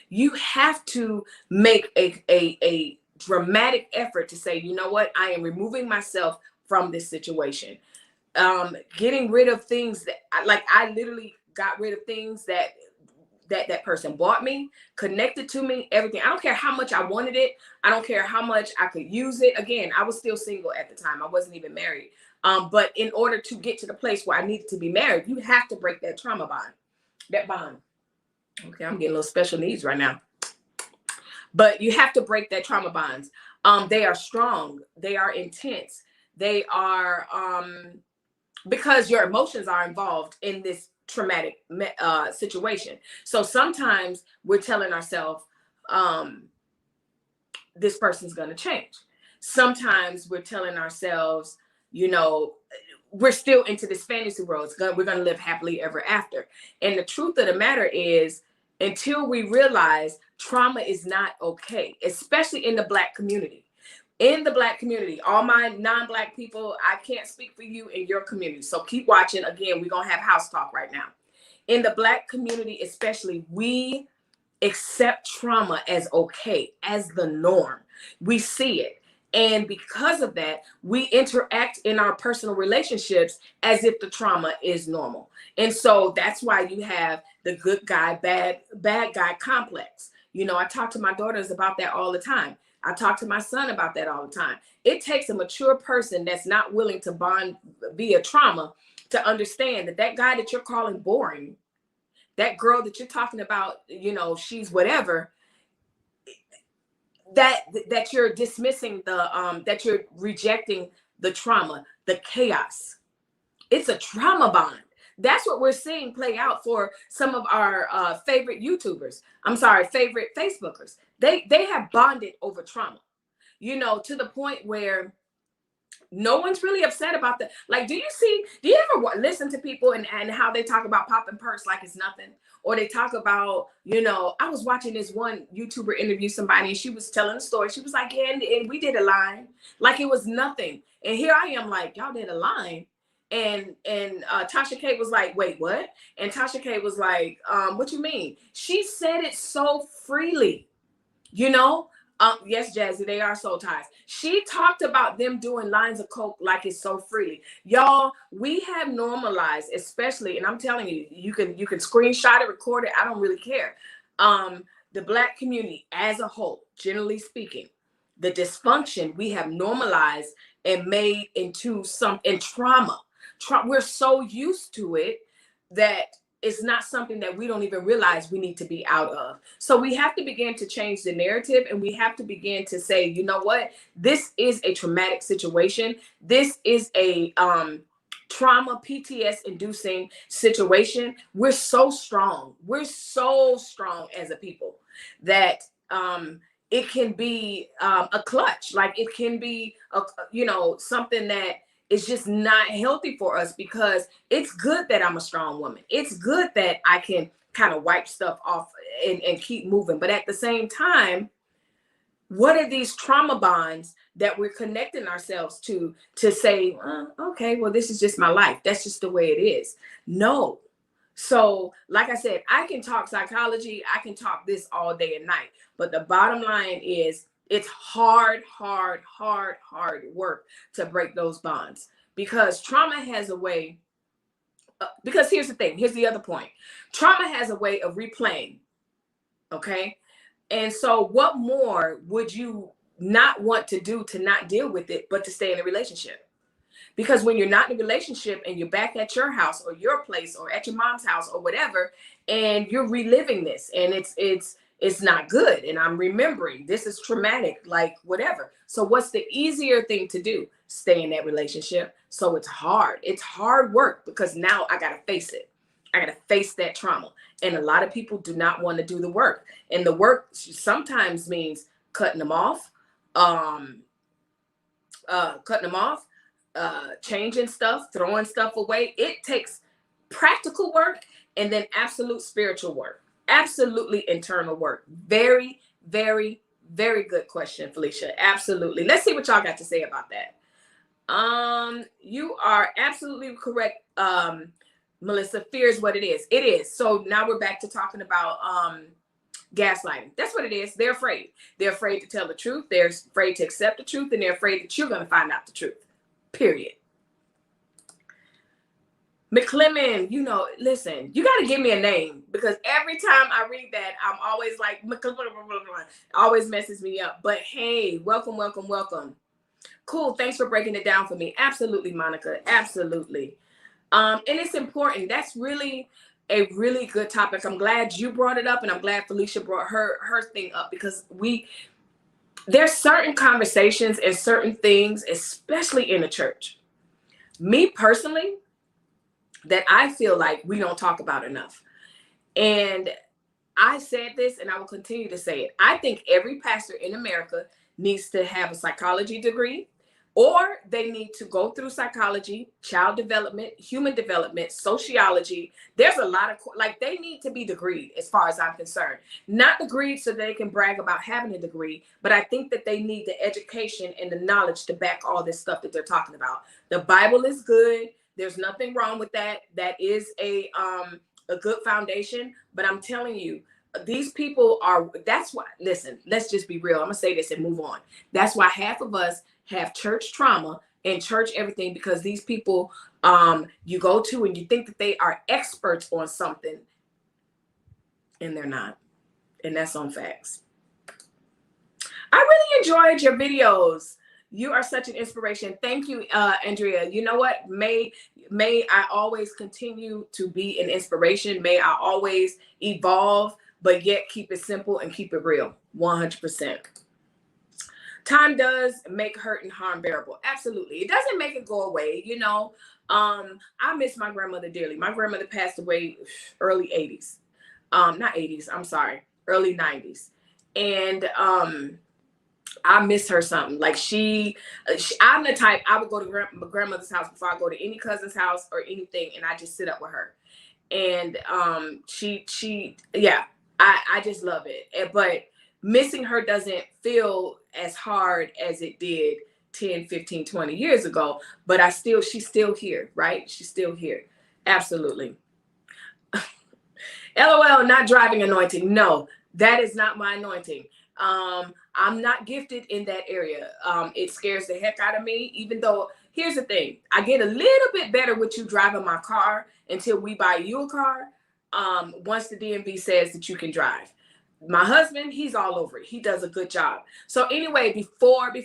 You have to make a dramatic effort to say, you know what, I am removing myself from this situation. Getting rid of things that, I literally got rid of things that person bought me, connected to me, everything. I don't care how much I wanted it. I don't care how much I could use it. Again, I was still single at the time. I wasn't even married. But in order to get to the place where I needed to be married, you have to break that trauma bond, that bond. Okay, I'm getting a little special needs right now. But you have to break that trauma bonds. They are strong. They are intense. They are, because your emotions are involved in this traumatic situation. So sometimes we're telling ourselves, this person's going to change. Sometimes we're telling ourselves, you know, we're still into this fantasy world. We're going to live happily ever after. And the truth of the matter is, until we realize trauma is not okay, especially in the Black community. In the Black community, all my non-Black people, I can't speak for you in your community. So keep watching. Again, we're going to have house talk right now. In the Black community, especially, we accept trauma as okay, as the norm. We see it. And because of that, we interact in our personal relationships as if the trauma is normal. And so that's why you have the good guy, bad guy complex. You know, I talk to my daughters about that all the time. I talk to my son about that all the time. It takes a mature person that's not willing to bond via trauma to understand that that guy that you're calling boring, that girl that you're talking about, you know, she's whatever, that you're dismissing that you're rejecting the trauma, the chaos. It's a trauma bond. That's what we're seeing play out for some of our favorite YouTubers. I'm sorry, favorite Facebookers. They have bonded over trauma, you know, to the point where no one's really upset about that. Like, do you ever listen to people and how they talk about popping perks like it's nothing? Or they talk about, you know, I was watching this one YouTuber interview somebody and she was telling a story. She was like, yeah, and we did a line like it was nothing. And here I am like, y'all did a line. And Tasha K was like, wait, what? And Tasha K was like, what you mean? She said it so freely, you know? Yes, Jazzy, they are soul ties. She talked about them doing lines of coke like it's so freely. Y'all, we have normalized, especially, and I'm telling you, you can screenshot it, record it. I don't really care. The Black community as a whole, generally speaking, the dysfunction we have normalized and made into trauma. We're so used to it that it's not something that we don't even realize we need to be out of. So we have to begin to change the narrative, and we have to begin to say, you know what? This is a traumatic situation. This is a trauma, PTS inducing situation. We're so strong. We're so strong as a people that it can be a clutch. Like it can be, you know, something that it's just not healthy for us, because it's good that I'm a strong woman. It's good that I can kind of wipe stuff off and keep moving. But at the same time, what are these trauma bonds that we're connecting ourselves to say, okay, well, this is just my life. That's just the way it is. No. So like I said, I can talk psychology. I can talk this all day and night. But the bottom line is, it's hard work to break those bonds, because trauma has a way, because here's the thing, here's the other point. Trauma has a way of replaying, okay? And so what more would you not want to do to not deal with it, but to stay in a relationship? Because when you're not in a relationship and you're back at your house or your place or at your mom's house or whatever, and you're reliving this, and it's not good, and I'm remembering this is traumatic, like whatever. So what's the easier thing to do? Stay in that relationship. So it's hard work, because now I got to face it. I got to face that trauma. And a lot of people do not want to do the work. And the work sometimes means cutting them off, changing stuff, throwing stuff away. It takes practical work and then absolute spiritual work. Absolutely internal work. Very, very, very good question, Felicia. Absolutely. Let's see what y'all got to say about that. You are absolutely correct, Melissa. Fear is what it is. It is. So now we're back to talking about gaslighting. That's what it is. They're afraid. They're afraid to tell the truth. They're afraid to accept the truth, and they're afraid that you're going to find out the truth. Period. McClellan, you know, listen, you got to give me a name, because every time I read that, I'm always like, McClellan, always messes me up. But hey, welcome. Cool. Thanks for breaking it down for me. Absolutely, Monica. Absolutely. And it's important. That's really a really good topic. I'm glad you brought it up, and I'm glad Felicia brought her thing up, because there's certain conversations and certain things, especially in the church, me personally, that I feel like we don't talk about enough. And I said this, and I will continue to say it. I think every pastor in America needs to have a psychology degree, or they need to go through psychology, child development, human development, sociology. There's a lot of, like, they need to be degreed as far as I'm concerned. Not degreed so they can brag about having a degree, but I think that they need the education and the knowledge to back all this stuff that they're talking about. The Bible is good. There's nothing wrong with that. That is a good foundation. But I'm telling you, these people are, that's why, listen, let's just be real. I'm gonna say this and move on. That's why half of us have church trauma and church everything, because these people you go to and you think that they are experts on something, and they're not. And that's on facts. I really enjoyed your videos. You are such an inspiration. Thank you, Andrea. You know what? May I always continue to be an inspiration. May I always evolve, but yet keep it simple and keep it real. 100%. Time does make hurt and harm bearable. Absolutely. It doesn't make it go away. You know, I miss my grandmother dearly. My grandmother passed away early 80s. Not 80s, I'm sorry, early 90s. And I miss her something. Like I'm the type, I would go to my grandmother's house before I go to any cousin's house or anything, and I just sit up with her. And yeah, I just love it. But missing her doesn't feel as hard as it did 10, 15, 20 years ago. But she's still here, right? She's still here. Absolutely. LOL, not driving anointing. No, that is not my anointing. I'm not gifted in that area. It scares the heck out of me, even though, here's the thing. I get a little bit better with you driving my car until we buy you a car. Once the DMV says that you can drive. My husband, he's all over it. He does a good job. So anyway, before we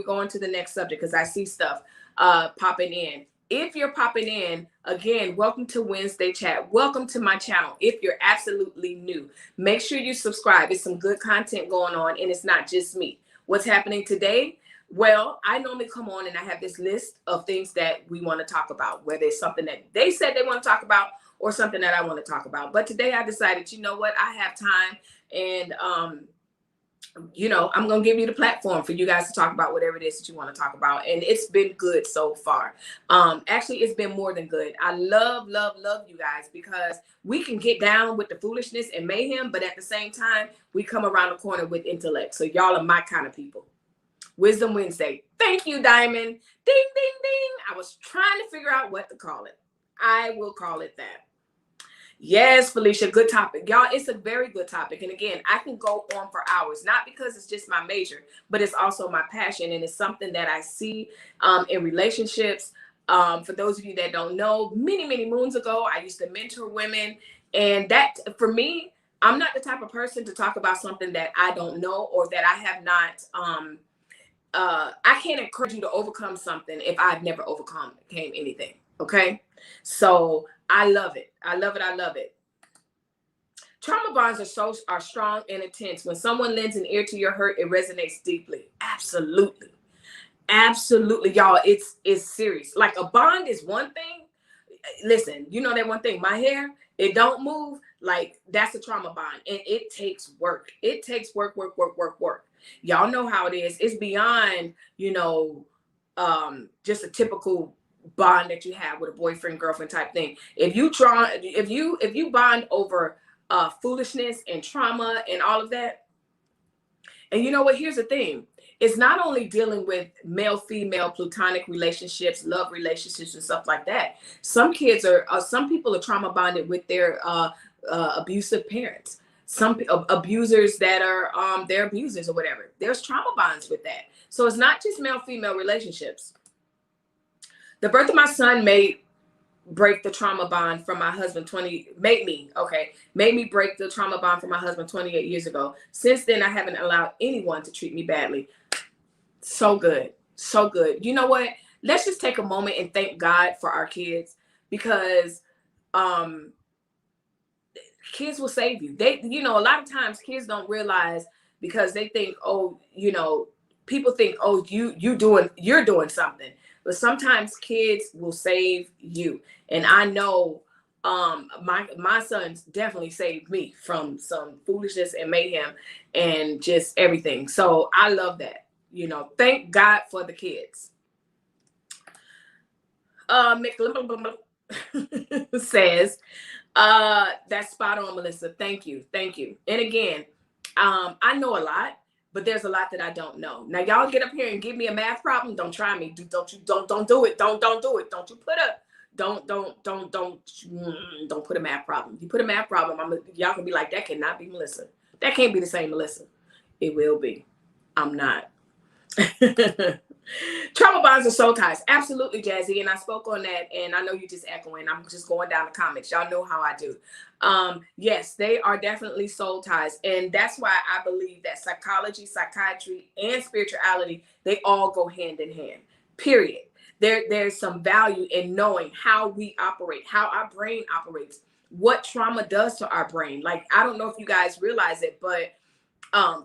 go into the next subject, because I see stuff popping in. If you're popping in, again, welcome to Wednesday Chat. Welcome to my channel. If you're absolutely new, make sure you subscribe. It's some good content going on, and it's not just me. What's happening today? Well, I normally come on and I have this list of things that we want to talk about, whether it's something that they said they want to talk about or something that I want to talk about. But today I decided, you know what? I have time, and you know, I'm going to give you the platform for you guys to talk about whatever it is that you want to talk about. And it's been good so far. Actually, it's been more than good. I love you guys, because we can get down with the foolishness and mayhem, but at the same time, we come around the corner with intellect. So y'all are my kind of people. Wisdom Wednesday. Thank you, Diamond. Ding, ding, ding. I was trying to figure out what to call it. I will call it that. Yes, Felicia, good topic. Y'all, it's a very good topic. And again, I can go on for hours, not because it's just my major, but it's also my passion. And it's something that I see in relationships. For those of you that don't know, many moons ago, I used to mentor women. And that, for me, I'm not the type of person to talk about something that I don't know or that I have not, I can't encourage you to overcome something if I've never overcome anything. Okay. So I love it. I love it. Trauma bonds are strong and intense. When someone lends an ear to your hurt, it resonates deeply. Absolutely. Y'all, it's serious. Like, a bond is one thing. Listen, you know that one thing, my hair, it don't move. Like, that's a trauma bond. And it takes work. It takes work. Y'all know how it is. It's beyond, you know, just a typical bond that you have with a boyfriend, girlfriend type thing. If you bond over foolishness and trauma and all of that. And you know what? Here's the thing. It's not only dealing with male-female platonic relationships, love relationships, and stuff like that. Some people are trauma bonded with their abusive parents. Some abusers that are their abusers or whatever. There's trauma bonds with that. So it's not just male-female relationships. The birth of my son made break the trauma bond from my husband made me break the trauma bond from my husband 28 years ago. Since then, I haven't allowed anyone to treat me badly. So good. You know what? Let's just take a moment and thank God for our kids, because kids will save you. You know, a lot of times kids don't realize, because they think, oh, you know, people think, oh, you're doing something. But sometimes kids will save you. And I know my sons definitely saved me from some foolishness and mayhem and just everything. So I love that. You know, thank God for the kids. Says, that's spot on, Melissa. Thank you. And again, I know a lot, but there's a lot that I don't know. Now, y'all get up here and give me a math problem. Don't try me. Don't do it. Don't do it. Don't put a math problem. You put a math problem, y'all can be like, that cannot be Melissa. That can't be the same Melissa. It will be. I'm not. Trauma bonds are soul ties. Absolutely, Jazzy. And I spoke on that, and I know you just echoing. I'm just going down the comments. Y'all know how I do. Yes, they are definitely soul ties. And that's why I believe that psychology, psychiatry, and spirituality, they all go hand in hand, period. There's some value in knowing how we operate, how our brain operates, what trauma does to our brain. Like, I don't know if you guys realize it, but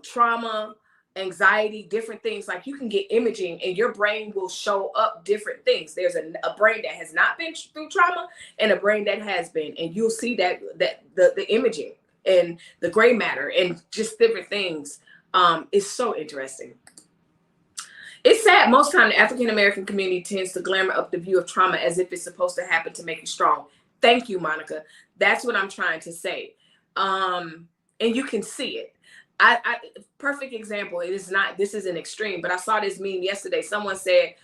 trauma, anxiety, different things, like you can get imaging and your brain will show up different things. There's a brain that has not been through trauma and a brain that has been, and you'll see that the imaging and the gray matter and just different things is so interesting. It's sad most time the African American community tends to glamour up the view of trauma as if it's supposed to happen to make you strong. Thank you, Monica. That's what I'm trying to say. And you can see it. Perfect example. This is an extreme, but I saw this meme yesterday. Someone said,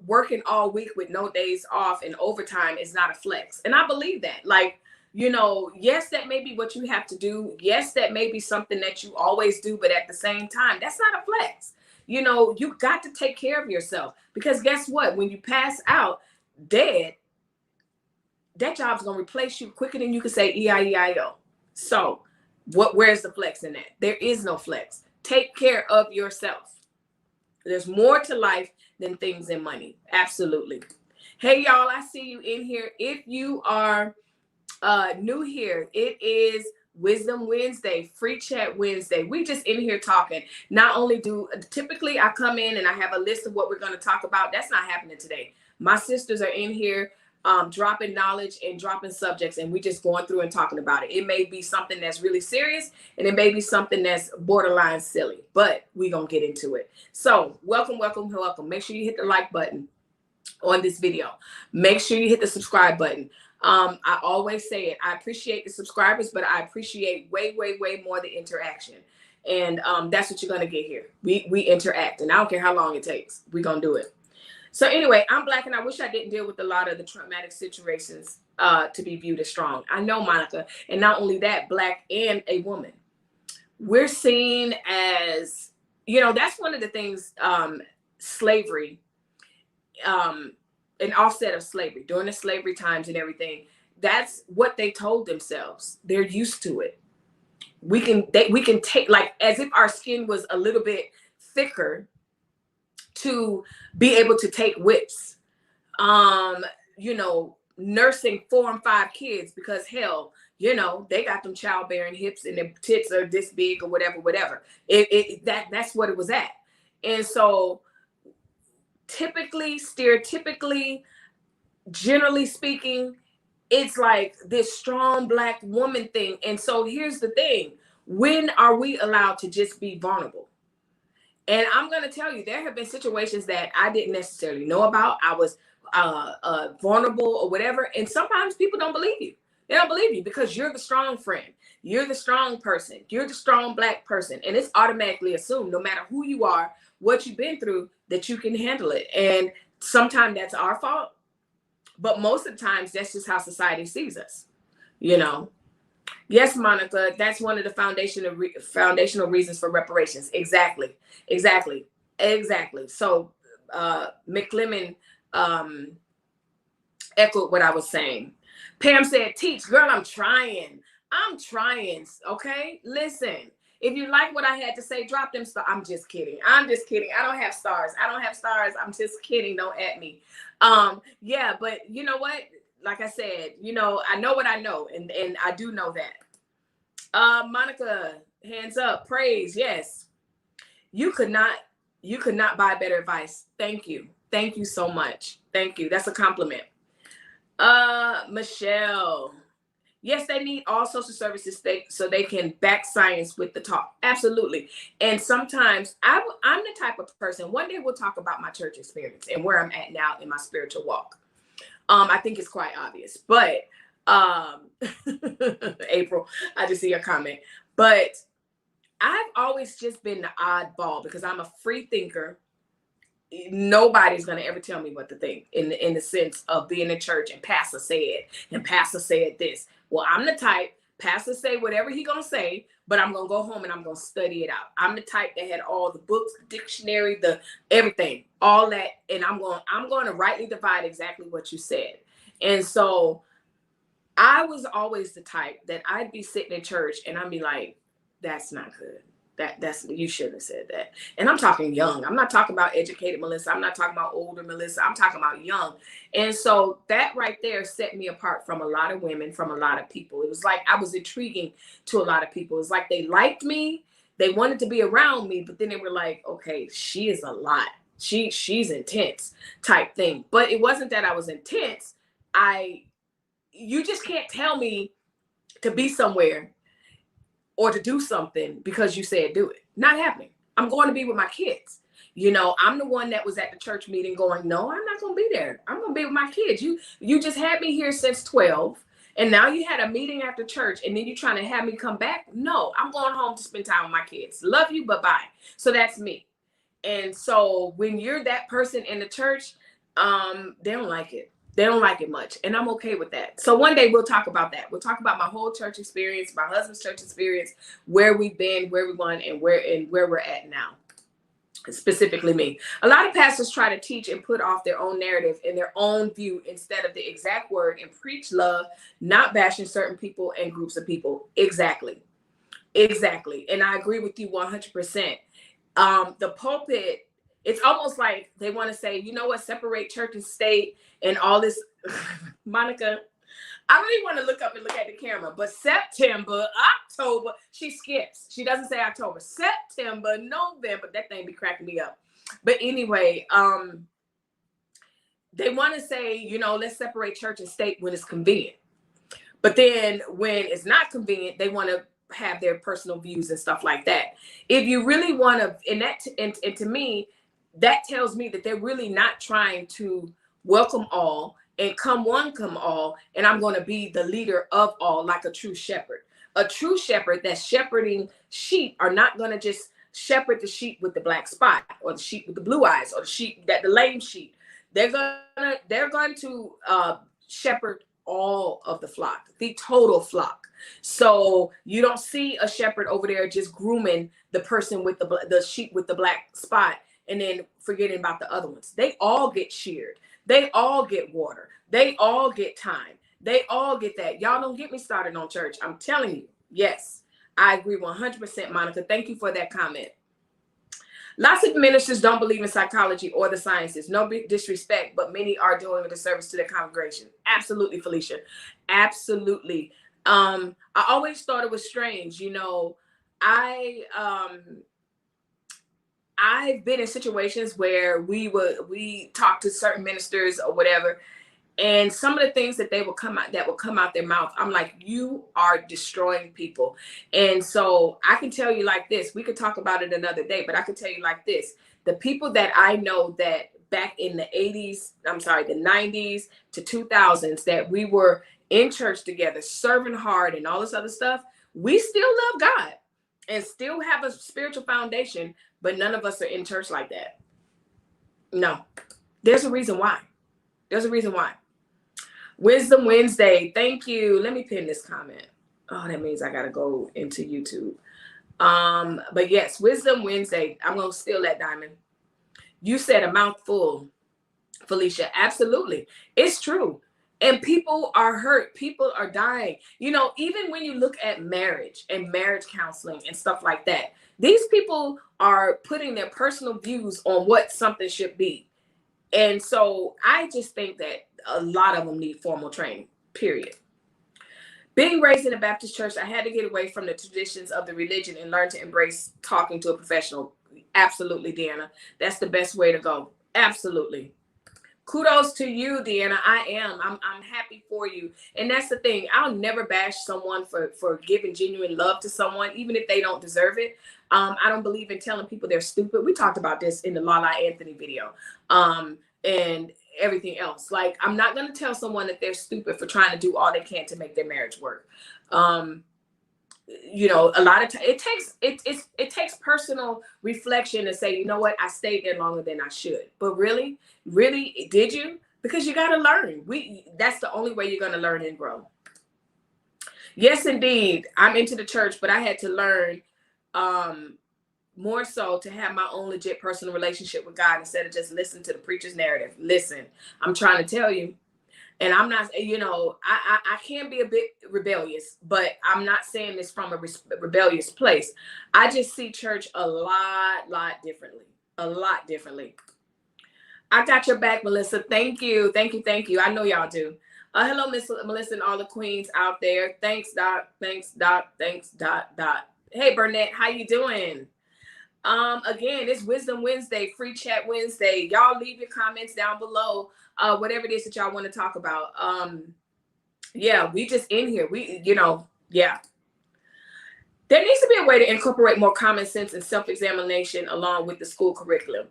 working all week with no days off and overtime is not a flex. And I believe that. Like, you know, yes, that may be what you have to do. Yes, that may be something that you always do, but at the same time, that's not a flex. You know, you got to take care of yourself, because guess what? When you pass out dead, that job's going to replace you quicker than you can say E-I-E-I-O. So where's the flex in that? There is no flex. Take care of yourself. There's more to life than things and money. Absolutely. Hey, y'all, I see you in here. If you are new here, it is Wisdom Wednesday, Free Chat Wednesday. We just in here talking. Not only typically I come in and I have a list of what we're going to talk about. That's not happening today. My sisters are in here dropping knowledge and dropping subjects, and we just going through and talking about it. It may be something that's really serious, and it may be something that's borderline silly, but we gonna get into it. So welcome. Make sure you hit the like button on this video. Make sure you hit the subscribe button. I always say it. I appreciate the subscribers, but I appreciate way more the interaction. And that's what you're gonna get here. We interact, and I don't care how long it takes. We're gonna do it. So anyway, I'm Black, and I wish I didn't deal with a lot of the traumatic situations to be viewed as strong. I know, Monica. And not only that, Black and a woman. We're seen as, you know, that's one of the things, slavery, an offset of slavery, during the slavery times and everything. That's what they told themselves. They're used to it. We can take, like, as if our skin was a little bit thicker to be able to take whips, you know, nursing 4 and 5 kids, because hell, you know, they got them childbearing hips and their tits are this big or whatever. That's what it was at. And so typically, stereotypically, generally speaking, it's like this strong Black woman thing. And so here's the thing. When are we allowed to just be vulnerable? And I'm going to tell you, there have been situations that I didn't necessarily know about. I was vulnerable or whatever. And sometimes people don't believe you. They don't believe you because you're the strong friend. You're the strong person. You're the strong Black person. And it's automatically assumed, no matter who you are, what you've been through, that you can handle it. And sometimes that's our fault. But most of the times, that's just how society sees us, you know. Yes, Monica, that's one of the foundational reasons for reparations. Exactly. So McClellan echoed what I was saying. Pam said, teach, girl, I'm trying. Okay, listen. If you like what I had to say, drop them stars. I'm just kidding. I don't have stars. I'm just kidding. Don't at me. Yeah, but you know what? Like I said, you know, I know what I know, and I do know that. Monica, hands up, praise, yes. You could not buy better advice. Thank you so much. Thank you. That's a compliment. Michelle, yes, they need all social services so they can back science with the talk. Absolutely. And sometimes I'm the type of person, one day we'll talk about my church experience and where I'm at now in my spiritual walk. I think it's quite obvious, but April, I just see your comment. But I've always just been the oddball because I'm a free thinker. Nobody's going to ever tell me what to think in the sense of being in church and pastor said this. Well, I'm the type, pastor say whatever he going to say. but I'm gonna go home and I'm gonna study it out. I'm the type that had all the books, the dictionary, the everything, all that, and I'm going to rightly divide exactly what you said. And so I was always the type that I'd be sitting in church and I'd be like, that's not good. That's you shouldn't have said that. And I'm talking young. I'm not talking about educated Melissa. I'm not talking about older Melissa. I'm talking about young. And so that right there set me apart from a lot of women, from a lot of people. It was like I was intriguing to a lot of people. It's like they liked me, they wanted to be around me, but then they were like, okay, she is a lot. She's intense type thing. But it wasn't that I was intense. You just can't tell me to be somewhere or to do something because you said do it. Not happening. I'm going to be with my kids. You know, I'm the one that was at the church meeting going, no, I'm not going to be there. I'm going to be with my kids. You just had me here since 12, and now you had a meeting after church, and then you're trying to have me come back? No, I'm going home to spend time with my kids. Love you, bye-bye. So that's me. And so when you're that person in the church, they don't like it. They don't like it much. And I'm okay with that. So one day we'll talk about that. We'll talk about my whole church experience, my husband's church experience, where we've been, where we went, and where we're at now. Specifically me. A lot of pastors try to teach and put off their own narrative and their own view instead of the exact word and preach love, not bashing certain people and groups of people. Exactly. Exactly. And I agree with you 100%. The pulpit, it's almost like they want to say, you know what, separate church and state and all this. Monica, I really want to look up and look at the camera, but September, October, she skips. She doesn't say October. September, November, that thing be cracking me up. But anyway, they want to say, you know, let's separate church and state when it's convenient. But then when it's not convenient, they want to have their personal views and stuff like that. If you really want to, and to me, that tells me that they're really not trying to welcome all and come one, come all, and I'm going to be the leader of all like a true shepherd. A true shepherd that's shepherding sheep are not going to just shepherd the sheep with the black spot or the sheep with the blue eyes or the lame sheep. They're going to shepherd all of the flock, the total flock. So you don't see a shepherd over there just grooming the person with the sheep with the black spot and then forgetting about the other ones. They all get sheared. They all get water. They all get time. They all get that. Y'all don't get me started on church. I'm telling you. Yes, I agree 100%, Monica. Thank you for that comment. Lots of ministers don't believe in psychology or the sciences. No disrespect, but many are doing a disservice to their congregation. Absolutely, Felicia. Absolutely. I always thought it was strange. You know, I've been in situations where we talked to certain ministers or whatever, and some of the things that would come out their mouth, I'm like, you are destroying people. And so I can tell you like this, we could talk about it another day, but I can tell you like this, the people that I know that back in the 90s to 2000s, that we were in church together, serving hard and all this other stuff, we still love God and still have a spiritual foundation, but none of us are in church like that. No, there's a reason why. There's a reason why. Wisdom Wednesday. Thank you. Let me pin this comment. Oh, that means I got to go into YouTube. But yes, Wisdom Wednesday. I'm going to steal that, Diamond. You said a mouthful, Felicia. Absolutely. It's true. And people are hurt. People are dying. You know, even when you look at marriage and marriage counseling and stuff like that, these people are putting their personal views on what something should be. And so I just think that a lot of them need formal training, period. Being raised in a Baptist church, I had to get away from the traditions of the religion and learn to embrace talking to a professional. Absolutely, Deanna. That's the best way to go. Absolutely. Kudos to you, Deanna. I'm happy for you. And that's the thing. I'll never bash someone for giving genuine love to someone, even if they don't deserve it. I don't believe in telling people they're stupid. We talked about this in the Lala Anthony video. And everything else. Like, I'm not going to tell someone that they're stupid for trying to do all they can to make their marriage work. You know, a lot of times it takes personal reflection to say, you know what, I stayed there longer than I should. But really, did you? Because you got to learn. That's the only way you're going to learn and grow. Yes, indeed. I'm into the church, but I had to learn more so to have my own legit personal relationship with God instead of just listen to the preacher's narrative. Listen, I'm trying to tell you, and I'm not, I can be a bit rebellious, but I'm not saying this from a rebellious place. I just see church a lot differently, a lot differently. I got your back, Melissa. Thank you. Thank you. I know y'all do. Hello, Miss Melissa and all the queens out there. Thanks, Doc. Thanks, Doc. Thanks, Dot. Hey, Burnett, how you doing? Again, it's Wisdom Wednesday, Free Chat Wednesday. Y'all leave your comments down below, whatever it is that y'all want to talk about. Yeah, we just in here. Yeah. There needs to be a way to incorporate more common sense and self-examination along with the school curriculum.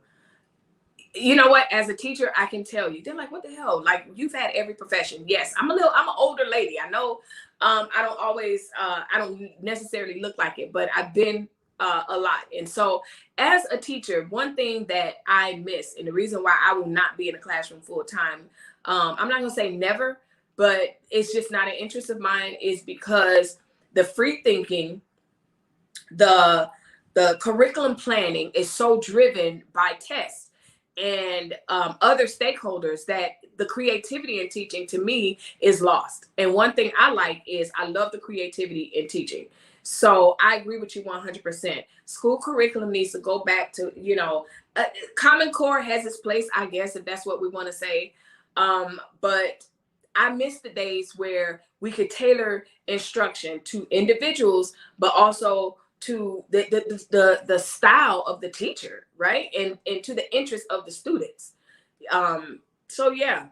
You know what? As a teacher, I can tell you, they're like, what the hell? Like, you've had every profession. Yes, I'm an older lady. I know I don't necessarily look like it, but I've been a lot. And so as a teacher, one thing that I miss, and the reason why I will not be in a classroom full time, I'm not going to say never, but it's just not an interest of mine, is because the free thinking, the curriculum planning is so driven by tests and other stakeholders that the creativity in teaching to me is lost. And one thing I like is I love the creativity in teaching. So I agree with you 100%. School curriculum needs to go back to, Common Core has its place, I guess, if that's what we want to say. But I miss the days where we could tailor instruction to individuals, but also to the style of the teacher, right? And to the interest of the students. So yeah,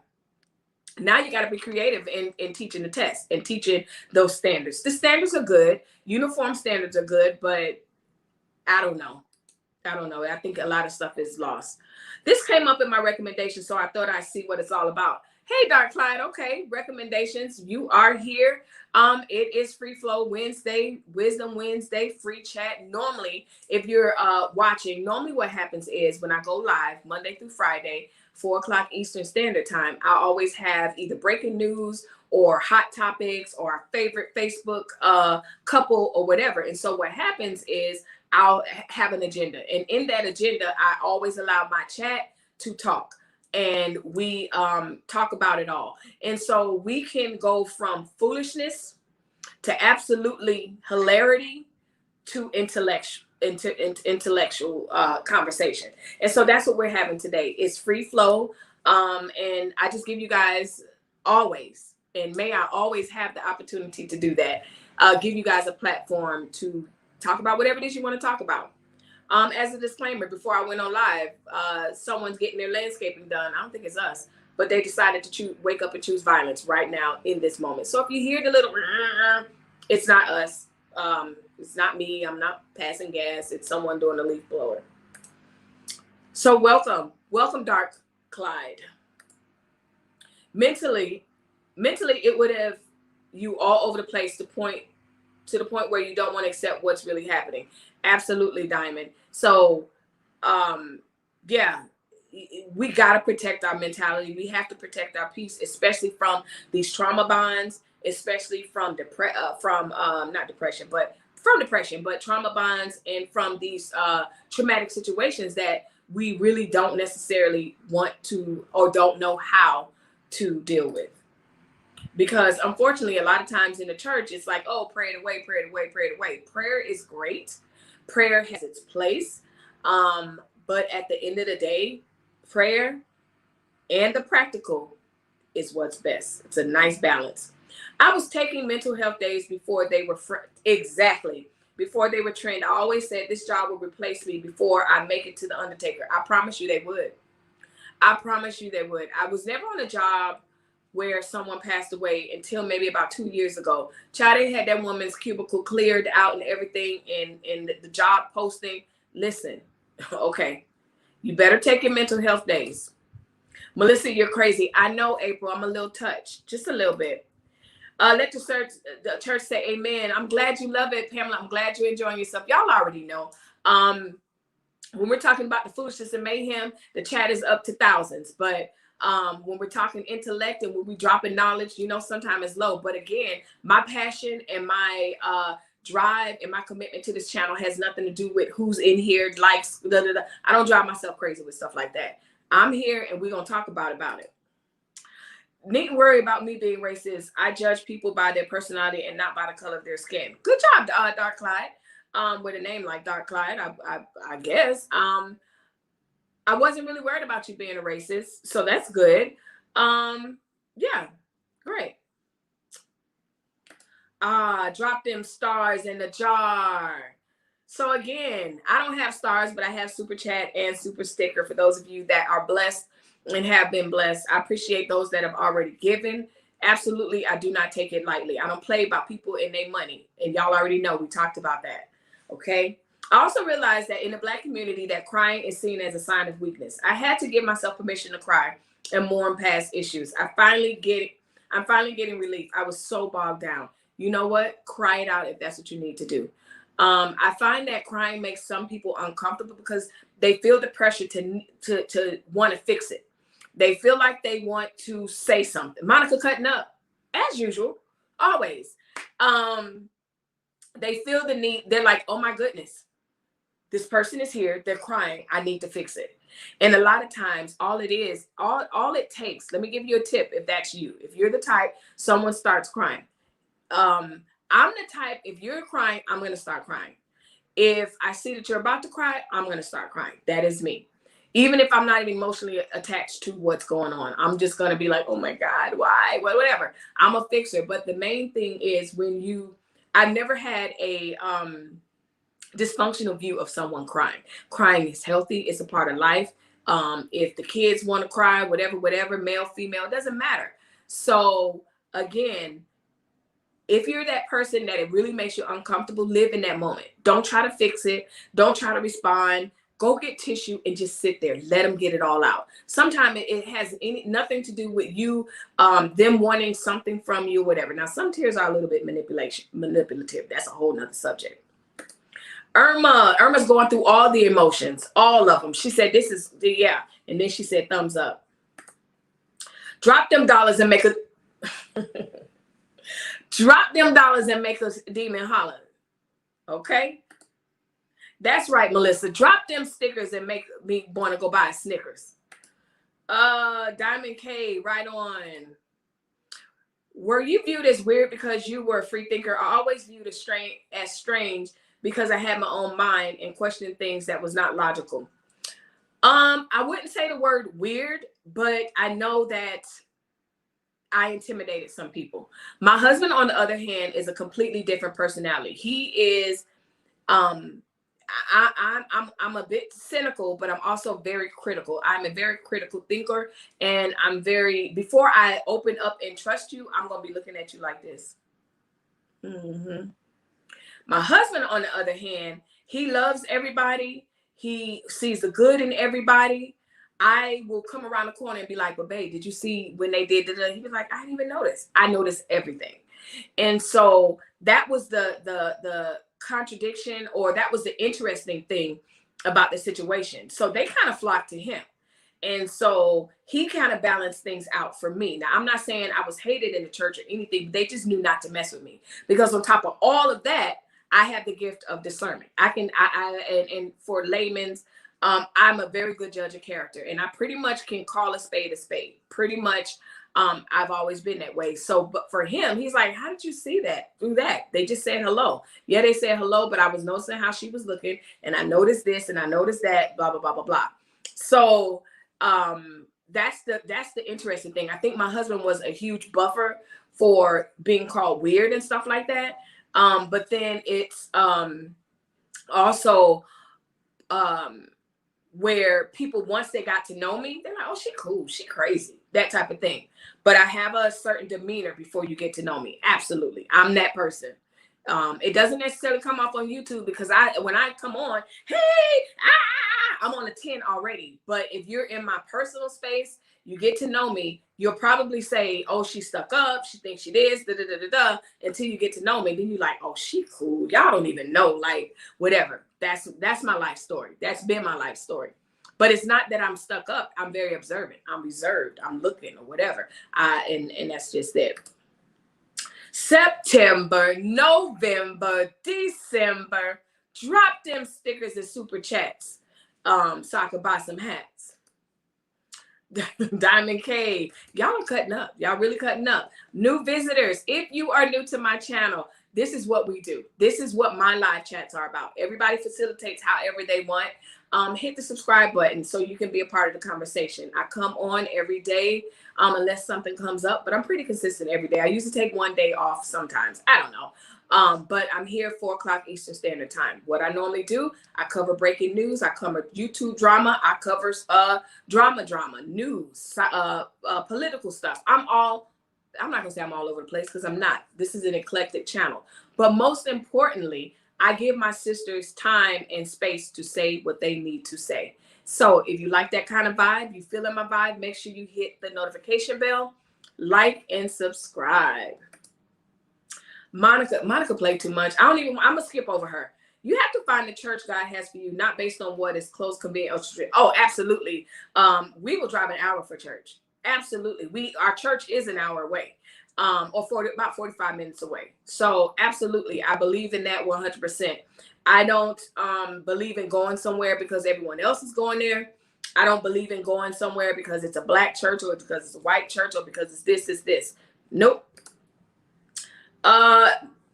now you got to be creative in teaching the test and teaching those standards. The standards are good. Uniform standards are good, but I don't know. I think a lot of stuff is lost. This came up in my recommendation, so I thought I'd see what it's all about. Hey, Dark Clyde. Okay, recommendations. You are here. It is Free Flow Wednesday, Wisdom Wednesday, free chat. Normally, if you're watching, normally what happens is when I go live Monday through Friday, 4 o'clock Eastern Standard Time, I always have either breaking news or hot topics or our favorite Facebook couple or whatever. And so what happens is I'll have an agenda. And in that agenda, I always allow my chat to talk. And we talk about it all. And so we can go from foolishness to absolutely hilarity to intellectual conversation. And so that's what we're having today. It's free flow. And I just give you guys always, and may I always have the opportunity to do that, give you guys a platform to talk about whatever it is you want to talk about. As a disclaimer, before I went on live, someone's getting their landscaping done. I don't think it's us, but they decided to wake up and choose violence right now in this moment. So if you hear the little, it's not us. It's not me. I'm not passing gas. It's someone doing a leaf blower. So welcome, Dark Clyde. Mentally, it would have you all over the place to the point where you don't want to accept what's really happening. Absolutely, Diamond. So, yeah, we got to protect our mentality. We have to protect our peace, especially from these trauma bonds, especially from not depression, but from depression, but trauma bonds and from these traumatic situations that we really don't necessarily want to or don't know how to deal with. Because unfortunately, a lot of times in the church, it's like, oh, pray it away, pray it away, pray it away. Prayer is great. Prayer has its place. But at the end of the day, prayer and the practical is what's best. It's a nice balance. I was taking mental health days before they were before they were trained. I always said this job will replace me before I make it to the undertaker. I promise you they would. I promise you they would. I was never on a job where someone passed away until maybe about 2 years ago. They had that woman's cubicle cleared out and everything, and the job posting. Listen, okay, you better take your mental health days. Melissa, you're crazy. I know, April, I'm a little touched, just a little bit. Let the church say amen. I'm glad you love it, Pamela. I'm glad you're enjoying yourself. Y'all already know. When we're talking about the foolishness and mayhem, the chat is up to thousands. But When we're talking intellect and when we dropping knowledge, you know, sometimes it's low. But again, my passion and my drive and my commitment to this channel has nothing to do with who's in here, likes, da, da, da. I don't drive myself crazy with stuff like that. I'm here and we're going to talk about it. Needn't worry about me being racist. I judge people by their personality and not by the color of their skin. Good job, Dark Clyde. With a name like Dark Clyde, I guess. I wasn't really worried about you being a racist, so that's good. Yeah, great. Drop them stars in the jar. So again, I don't have stars, but I have super chat and super sticker for those of you that are blessed and have been blessed. I appreciate those that have already given. Absolutely, I do not take it lightly. I don't play about people and their money, and y'all already know we talked about that. Okay. I also realized that in the Black community that crying is seen as a sign of weakness. I had to give myself permission to cry and mourn past issues. I'm finally getting relief. I was so bogged down. You know what? Cry it out if that's what you need to do. I find that crying makes some people uncomfortable because they feel the pressure to want to fix it. They feel like they want to say something. Monica cutting up, as usual, always. They feel the need. They're like, oh my goodness. This person is here. They're crying. I need to fix it. And a lot of times, all it takes, let me give you a tip if that's you. If you're the type, someone starts crying. I'm the type, if you're crying, I'm going to start crying. If I see that you're about to cry, I'm going to start crying. That is me. Even if I'm not even emotionally attached to what's going on, I'm just going to be like, oh my God, why? Well, whatever. I'm a fixer. But the main thing is I've never had a, dysfunctional view of someone crying. Crying is healthy. It's a part of life. If the kids want to cry, whatever, male, female, it doesn't matter. So again, if you're that person that it really makes you uncomfortable, live in that moment. Don't try to fix it. Don't try to respond. Go get tissue and just sit there. Let them get it all out. Sometimes it has nothing to do with you, them wanting something from you, whatever. Now, some tears are a little bit manipulative. That's a whole nother subject. Irma's going through all the emotions, all of them. She said, this is, yeah. And then she said, thumbs up. Drop them dollars and make a, drop them dollars and make a demon holler. Okay. That's right, Melissa. Drop them stickers and make me want to go buy Snickers. Diamond K, right on. Were you viewed as weird because you were a free thinker? I always viewed as strange because I had my own mind and questioned things that was not logical. I wouldn't say the word weird, but I know that I intimidated some people. My husband, on the other hand, is a completely different personality. He is, I'm a bit cynical, but I'm also very critical. I'm a very critical thinker, and before I open up and trust you, I'm going to be looking at you like this. Mm-hmm. My husband, on the other hand, he loves everybody. He sees the good in everybody. I will come around the corner and be like, but babe, did you see when they did that? He was like, I didn't even notice. I noticed everything. And so that was the contradiction, or that was the interesting thing about the situation. So they kind of flocked to him. And so he kind of balanced things out for me. Now, I'm not saying I was hated in the church or anything. They just knew not to mess with me, because on top of all of that, I have the gift of discernment. And for layman's, I'm a very good judge of character, and I pretty much can call a spade a spade. Pretty much, I've always been that way. So, but for him, he's like, how did you see that through that? They just said hello. Yeah, they said hello, but I was noticing how she was looking, and I noticed this and I noticed that, blah, blah, blah, blah, blah. So, that's the interesting thing. I think my husband was a huge buffer for being called weird and stuff like that. But then it's also where people, once they got to know me, they're like, oh, she cool, she crazy, that type of thing. But I have a certain demeanor before you get to know me. Absolutely. I'm that person. It doesn't necessarily come off on YouTube, because when I come on, hey, I'm on a 10 already. But if you're in my personal space, you get to know me, you'll probably say, oh, she stuck up, she thinks she this, da, da, da, da, da, until you get to know me. Then you're like, oh, she cool. Y'all don't even know, like, whatever. That's my life story. That's been my life story. But it's not that I'm stuck up. I'm very observant. I'm reserved. I'm looking or whatever. And that's just it. September, November, December. Drop them stickers and super chats so I could buy some hats. Diamond Cave. Y'all are cutting up. Y'all really cutting up. New visitors, if you are new to my channel, this is what we do. This is what my live chats are about. Everybody facilitates however they want. Hit the subscribe button so you can be a part of the conversation. I come on every day unless something comes up, but I'm pretty consistent every day. I usually take one day off sometimes. I don't know. But I'm here 4 o'clock Eastern Standard Time. What I normally do, I cover breaking news. I cover YouTube drama. I cover drama, news, political stuff. I'm not going to say I'm all over the place because I'm not. This is an eclectic channel. But most importantly, I give my sisters time and space to say what they need to say. So if you like that kind of vibe, you feeling my vibe, make sure you hit the notification bell, like, and subscribe. Monica played too much. I'm going to skip over her. You have to find the church God has for you, not based on what is close, convenient. Oh, absolutely. We will drive an hour for church. Absolutely. Our church is an hour away, or about 45 minutes away. So absolutely. I believe in that 100%. I don't believe in going somewhere because everyone else is going there. I don't believe in going somewhere because it's a black church or because it's a white church or because it's this. Nope.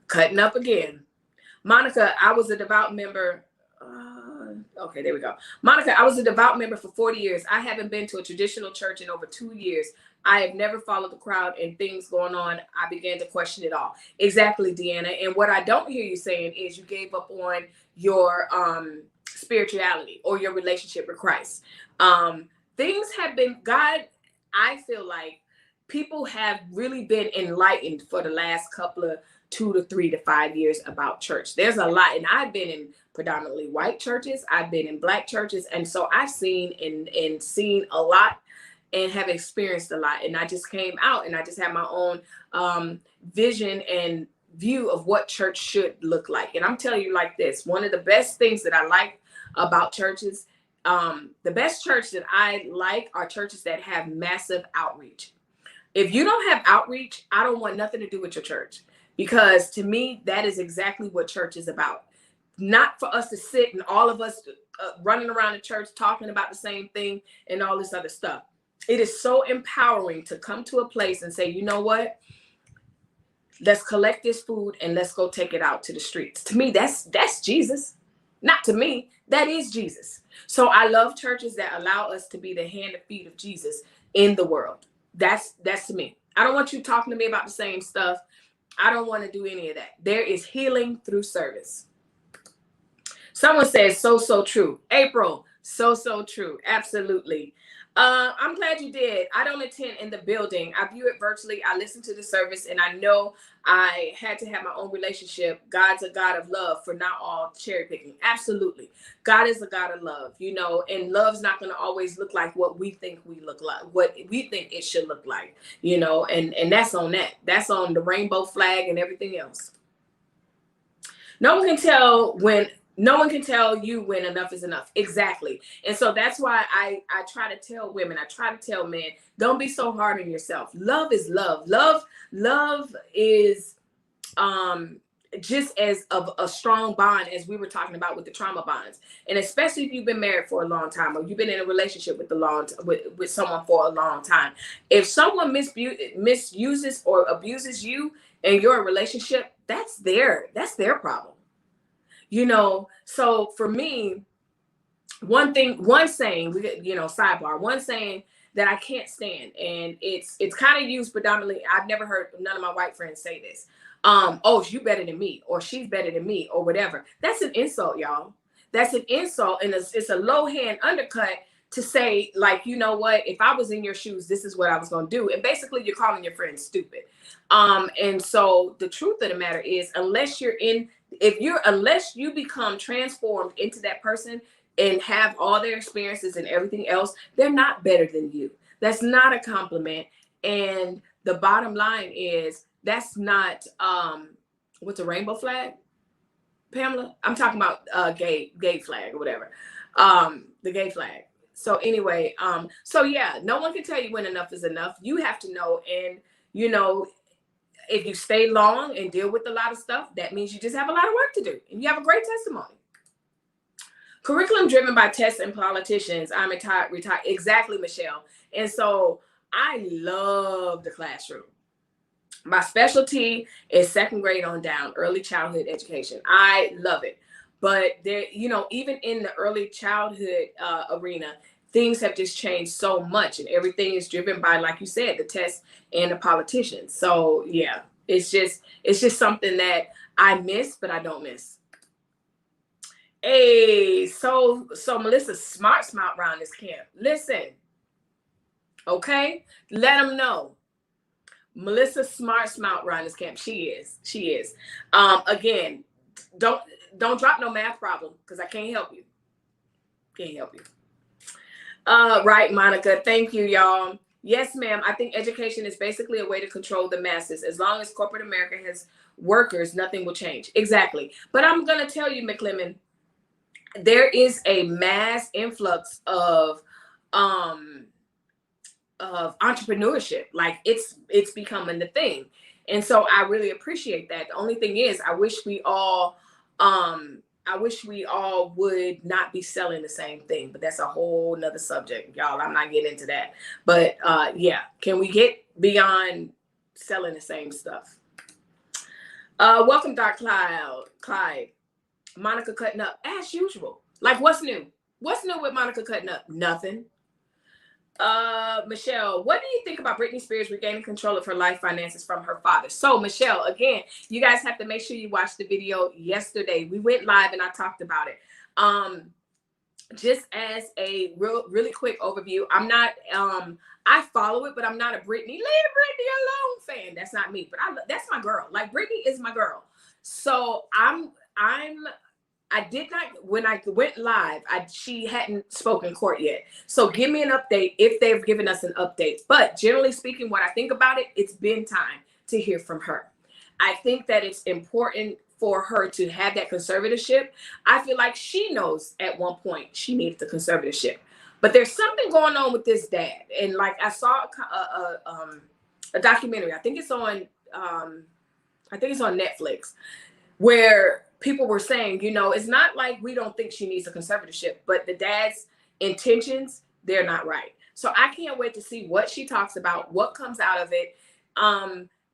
Cutting up again. Monica, I was a devout member. Okay, there we go. Monica, I was a devout member for 40 years. I haven't been to a traditional church in over 2 years. I have never followed the crowd and things going on. I began to question it all. Exactly, Deanna. And what I don't hear you saying is you gave up on your spirituality or your relationship with Christ. Things have been, God, I feel like people have really been enlightened for the last couple of 2 to 3 to 5 years about church. There's a lot, and I've been in predominantly white churches. I've been in black churches, and so I've seen and seen a lot and have experienced a lot. And I just came out and I just have my own vision and view of what church should look like. And I'm telling you like this, one of the best things that I like about churches, the best church that I like are churches that have massive outreach. If you don't have outreach, I don't want nothing to do with your church, because to me, that is exactly what church is about. Not for us to sit and all of us running around the church talking about the same thing and all this other stuff. It is so empowering to come to a place and say, you know what? Let's collect this food and let's go take it out to the streets. To me, that's Jesus. Not to me, that is Jesus. So I love churches that allow us to be the hand and feet of Jesus in the world. That's to me. I don't want you talking to me about the same stuff. I don't want to do any of that. There is healing through service. Someone says, so true. April, so true. Absolutely. I'm glad you did. I don't attend in the building. I view it virtually. I listen to the service, and I know I had to have my own relationship. God's a God of love, for not all cherry picking. Absolutely. God is a God of love, you know, and love's not going to always look like what we think we look like, what we think it should look like, you know, and that's on that. That's on the rainbow flag and everything else. No one can tell you when enough is enough. Exactly. And so that's why I try to tell women, I try to tell men, don't be so hard on yourself. Love is love. Love is just as of a strong bond as we were talking about with the trauma bonds. And especially if you've been married for a long time, or you've been in a relationship with someone for a long time. If someone misuses or abuses you in your relationship, that's their problem. You know, so for me, one saying, sidebar, one saying that I can't stand, and it's kind of used predominantly. I've never heard none of my white friends say this. Oh, you better than me, or she's better than me, or whatever. That's an insult, y'all. That's an insult, and it's a low hand undercut to say, like, you know what, if I was in your shoes, this is what I was going to do. And basically you're calling your friend stupid. And so the truth of the matter is, unless you become transformed into that person and have all their experiences and everything else, they're not better than you. That's not a compliment. And the bottom line is, that's not, what's a rainbow flag, Pamela? I'm talking about gay flag or whatever. The gay flag. So anyway, so yeah, no one can tell you when enough is enough. You have to know. And, you know, if you stay long and deal with a lot of stuff, that means you just have a lot of work to do. And you have a great testimony. Curriculum driven by tests and politicians. I'm retired. Exactly, Michelle. And so I love the classroom. My specialty is second grade on down, early childhood education. I love it. But there, you know, even in the early childhood arena, things have just changed so much, and everything is driven by, like you said, the tests and the politicians. So yeah, it's just something that I miss, but I don't miss. Hey, so Melissa, smart around this camp. Listen, okay, let them know. Melissa smart around this camp. She is. Again, don't drop no math problem, because I can't help you. Right, Monica. Thank you, y'all. Yes, ma'am. I think education is basically a way to control the masses. As long as corporate America has workers, nothing will change. Exactly. But I'm gonna tell you, McClellan, there is a mass influx of entrepreneurship. Like it's becoming the thing. And so I really appreciate that. The only thing is, I wish we all would not be selling the same thing, but that's a whole nother subject, y'all. I'm not getting into that. But yeah, can we get beyond selling the same stuff? Welcome, Dark Clyde. Monica cutting up as usual. Like, what's new? What's new with Monica cutting up? Nothing. Michelle, what do you think about Britney Spears regaining control of her life finances from her father? So, Michelle, again, you guys have to make sure you watch the video yesterday. We went live and I talked about it. Just as a really quick overview, I'm not, I follow it, but I'm not a Britney, leave Britney alone fan. That's not me, but that's my girl. Like, Britney is my girl. So I did not, when I went live, she hadn't spoken court yet. So give me an update if they've given us an update. But generally speaking, what I think about it, it's been time to hear from her. I think that it's important for her to have that conservatorship. I feel like she knows at one point she needed the conservatorship. But there's something going on with this dad. And like, I saw a documentary, I think it's on Netflix, where people were saying, you know, it's not like we don't think she needs a conservatorship, but the dad's intentions, they're not right. So I can't wait to see what she talks about, what comes out of it.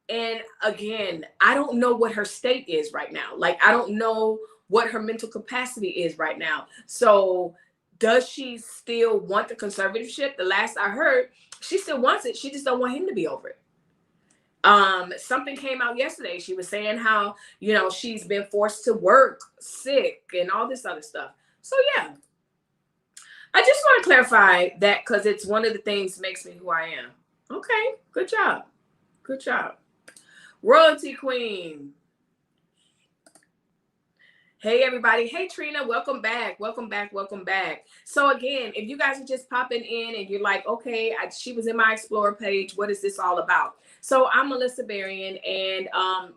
And again, I don't know what her state is right now. Like, I don't know what her mental capacity is right now. So does she still want the conservatorship? The last I heard, she still wants it. She just don't want him to be over it. Something came out yesterday. She was saying how, you know, she's been forced to work sick and all this other stuff. So yeah, I just want to clarify that, because it's one of the things that makes me who I am. Okay, good job. Good job. Royalty Queen. Hey, everybody. Hey, Trina. Welcome back. Welcome back. Welcome back. So again, if you guys are just popping in and you're like, okay, she was in my Explorer page, what is this all about? So I'm Melissa Berrien, and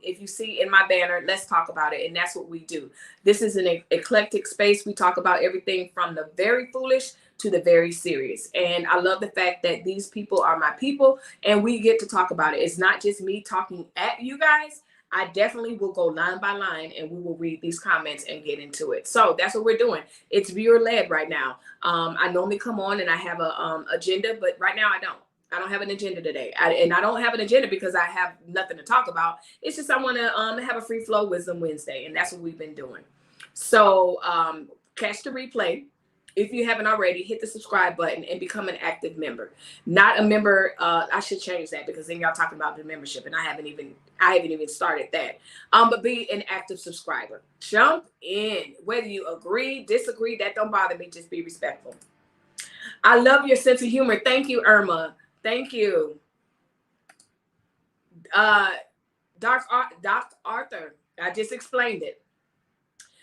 if you see in my banner, let's talk about it. And that's what we do. This is an eclectic space. We talk about everything from the very foolish to the very serious. And I love the fact that these people are my people, and we get to talk about it. It's not just me talking at you guys. I definitely will go line by line, and we will read these comments and get into it. So that's what we're doing. It's viewer led right now. I normally come on and I have a agenda, but right now I don't. I don't have an agenda today. And I don't have an agenda because I have nothing to talk about. It's just I want to have a free flow Wisdom Wednesday, and that's what we've been doing. So catch the replay. If you haven't already, hit the subscribe button and become an active member. Not a member. I should change that, because then y'all talking about the membership, and I haven't even started that. But be an active subscriber. Jump in. Whether you agree, disagree, that don't bother me. Just be respectful. I love your sense of humor. Thank you, Irma. Thank you. Doc Arthur, I just explained it.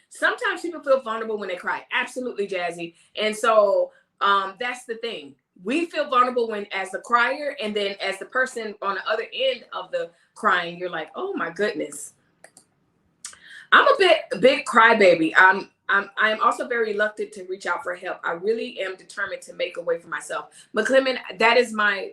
Sometimes people feel vulnerable when they cry. Absolutely, Jazzy. And so that's the thing. We feel vulnerable when, as the crier, and then as the person on the other end of the crying, you're like, oh my goodness. I'm a big crybaby. I'm also very reluctant to reach out for help. I really am determined to make a way for myself. McClement, that is my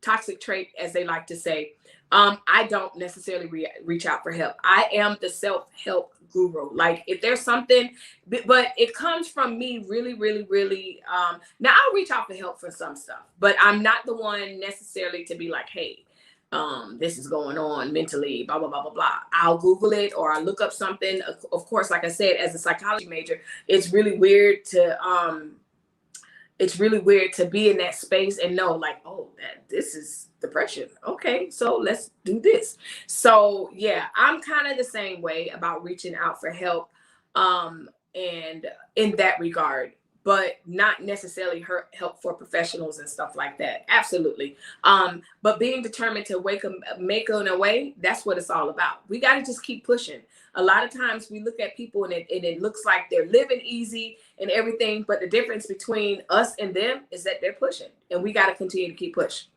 toxic trait, as they like to say. I don't necessarily reach out for help. I am the self-help guru. Like if there's something, but it comes from me really, really, really. Now I'll reach out for help for some stuff, but I'm not the one necessarily to be like, hey, this is going on mentally, blah, blah, blah, blah, blah. I'll Google it or I'll look up something. Of course, like I said, as a psychology major, it's really weird to be in that space and know like, oh, this is depression. Okay, so let's do this. So yeah, I'm kind of the same way about reaching out for help, and in that regard, but not necessarily help for professionals and stuff like that. Absolutely. But being determined to make a way, that's what it's all about. We got to just keep pushing. A lot of times we look at people and it looks like they're living easy and everything, but the difference between us and them is that they're pushing, and we got to continue to keep pushing.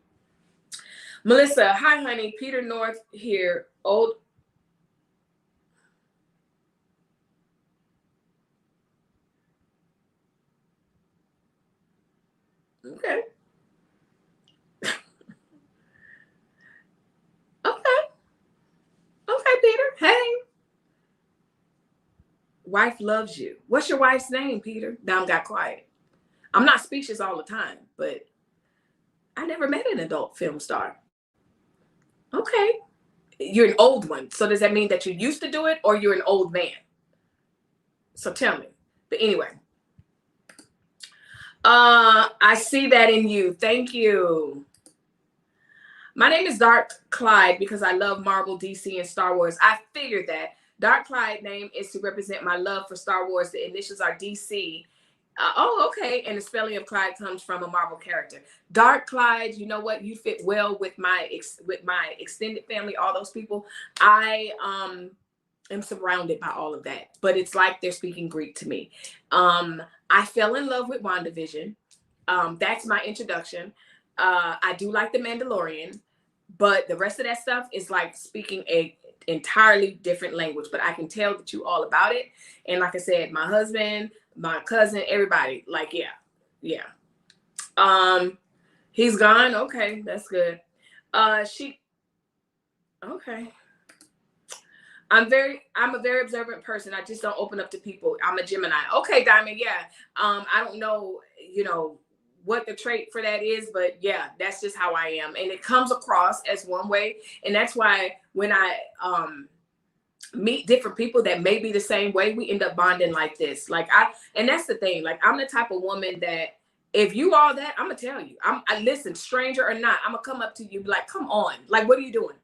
Melissa, hi, honey. Peter North here. Old. Okay. Okay. Okay, Peter. Hey. Wife loves you. What's your wife's name, Peter? Now I got quiet. I'm not speechless all the time, but I never met an adult film star. Okay. You're an old one. So does that mean that you used to do it or you're an old man? So tell me. But anyway. I see that in you. Thank you. My name is Dark Clyde because I love Marvel, DC, and Star Wars. I figured that. Dark Clyde name is to represent my love for Star Wars. The initials are DC. Oh, okay. And the spelling of Clyde comes from a Marvel character. Dark Clyde, you know what? You fit well with my extended family, all those people. I am surrounded by all of that. But it's like they're speaking Greek to me. I fell in love with WandaVision. That's my introduction. I do like The Mandalorian, but the rest of that stuff is like speaking a entirely different language. But I can tell that you all about it. And like I said, my husband, my cousin, everybody, like, yeah. He's gone. Okay, that's good. Okay. I'm a very observant person. I just don't open up to people. I'm a Gemini. Okay, Diamond. Yeah. I don't know, what the trait for that is, but yeah, that's just how I am. And it comes across as one way. And that's why when I meet different people that may be the same way, we end up bonding like this. And that's the thing. Like, I'm the type of woman that if you all that, I'm gonna tell you. I listen, stranger or not, I'm gonna come up to you, be like, come on, like, what are you doing?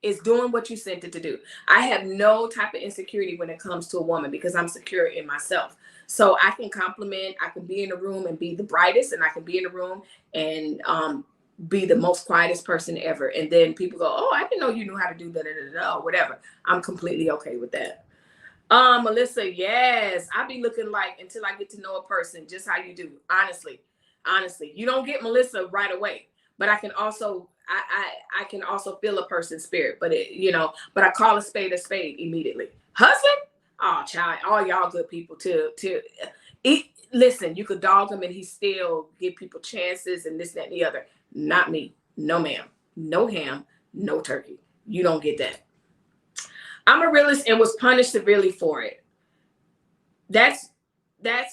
It's doing what you sent it to do. I have no type of insecurity when it comes to a woman because I'm secure in myself. So I can compliment, I can be in a room and be the brightest, and I can be in a room and be the most quietest person ever. And then people go, oh, I didn't know you knew how to do that, or whatever. I'm completely okay with that. Melissa, yes, I be looking like until I get to know a person, just how you do. Honestly, you don't get Melissa right away, but I can also, I can also feel a person's spirit, but but I call a spade immediately. Husband? Oh, child, all y'all good people to eat. Listen, you could dog him and he still give people chances and this, that, and the other. Not me. No, ma'am. No ham, no turkey. You don't get that. I'm a realist and was punished severely for it. That's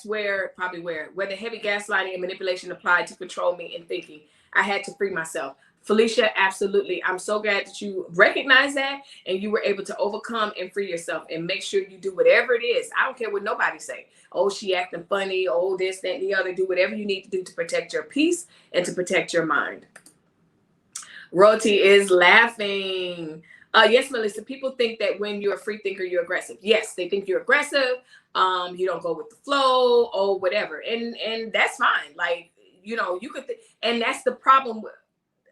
where the heavy gaslighting and manipulation applied to control me in thinking. I had to free myself. Felicia, absolutely. I'm so glad that you recognize that and you were able to overcome and free yourself and make sure you do whatever it is. I don't care what nobody say. Oh, she acting funny. Oh, this, that, and the other. Do whatever you need to do to protect your peace and to protect your mind. Royalty is laughing. Yes, Melissa, people think that when you're a free thinker, you're aggressive. Yes, they think you're aggressive. You don't go with the flow or whatever. And that's fine. Like, you could, and that's the problem with,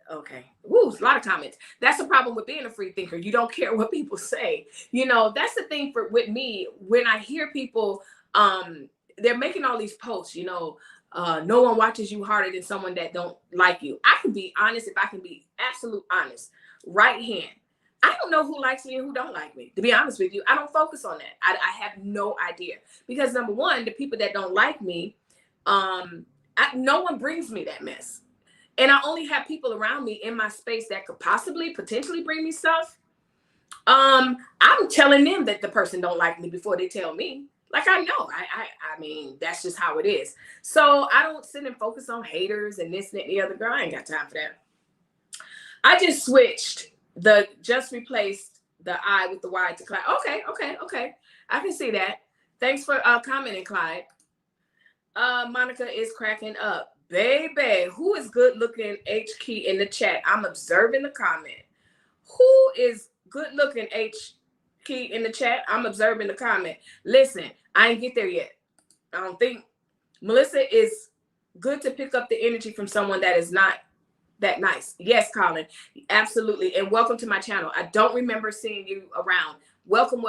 okay. Woo, a lot of comments. That's the problem with being a free thinker. You don't care what people say. That's the thing with me, when I hear people, they're making all these posts, no one watches you harder than someone that don't like you. I can be honest if I can be absolute honest. Right hand. I don't know who likes me and who don't like me. To be honest with you, I don't focus on that. I have no idea, because number one, the people that don't like me, no one brings me that mess. And I only have people around me in my space that could potentially bring me stuff. I'm telling them that the person don't like me before they tell me. Like, I know, I mean, that's just how it is. So I don't sit and focus on haters and this and that and the other. Girl, I ain't got time for that. I just replaced the I with the Y to Clyde. Okay. I can see that. Thanks for commenting, Clyde. Monica is cracking up. Baby, who is good looking H key in the chat? I'm observing the comment. Who is good looking H key in the chat? I'm observing the comment. Listen, I ain't get there yet. I don't think. Melissa is good to pick up the energy from someone that is not that nice. Yes, Colin, absolutely. And welcome to my channel. I don't remember seeing you around. Welcome.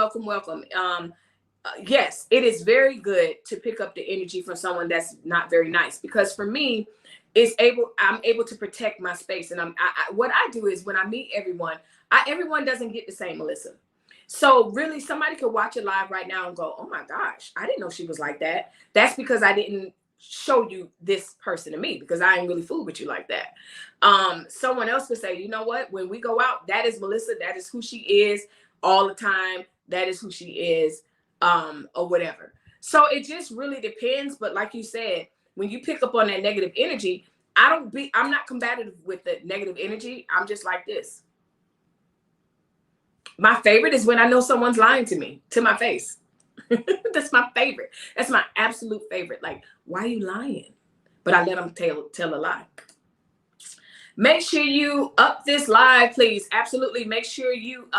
Yes, it is very good to pick up the energy from someone that's not very nice, because for me, I'm able to protect my space. And what I do is, when I meet everyone, everyone doesn't get the same, Melissa. So really, somebody could watch it live right now and go, oh my gosh, I didn't know she was like that. That's because I didn't show you this person to me, because I ain't really fool with you like that. Someone else could say, you know what, when we go out, that is Melissa, that is who she is all the time, that is who she is, or whatever. So it just really depends. But like you said, when you pick up on that negative energy, I'm not combative with the negative energy. I'm just like this. My favorite is when I know someone's lying to me, to my face. That's my favorite. That's my absolute favorite. Like, why are you lying? But I let them tell a lie. Make sure you up this live, please. Absolutely. Make sure you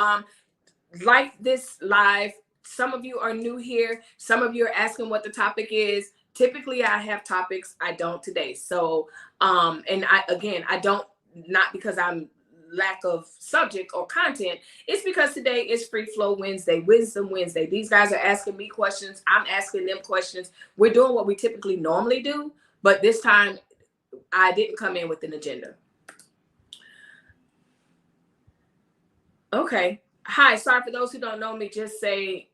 like this live. Some of you are new here. Some of you are asking what the topic is. Typically, I have topics. I don't today. So, and I don't, not because I'm lack of subject or content. It's because today is Free Flow Wednesday, Wisdom Wednesday. These guys are asking me questions. I'm asking them questions. We're doing what we typically normally do, but this time I didn't come in with an agenda. Okay. Hi. Sorry for those who don't know me. Just say,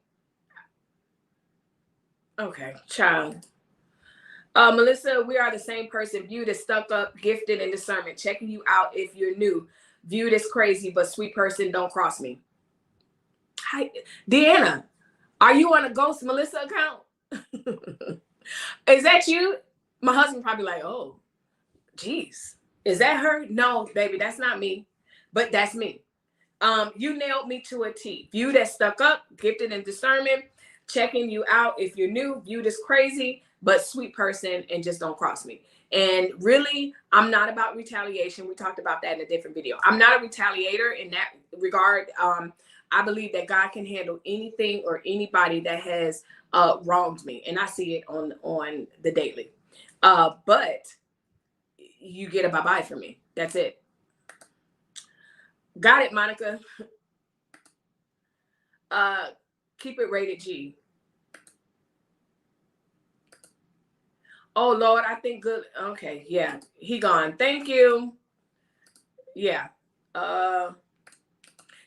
okay, child. Melissa, we are the same person. Viewed as stuck up, gifted, and discernment. Checking you out if you're new. Viewed as crazy, but sweet person. Don't cross me. Hi, Deanna. Are you on a Ghost Melissa account? Is that you? My husband probably like, oh, geez. Is that her? No, baby, that's not me. But that's me. You nailed me to a T. Viewed as stuck up, gifted, and discernment. Checking you out if you're new. Viewed as crazy, but sweet person, and just don't cross me. And really, I'm not about retaliation. We talked about that in a different video. I'm not a retaliator in that regard. I believe that God can handle anything or anybody that has wronged me. And I see it on the daily. But you get a bye-bye from me. That's it. Got it, Monica. Keep it rated G. Oh, Lord, I think good. Okay, yeah. He gone. Thank you. Yeah.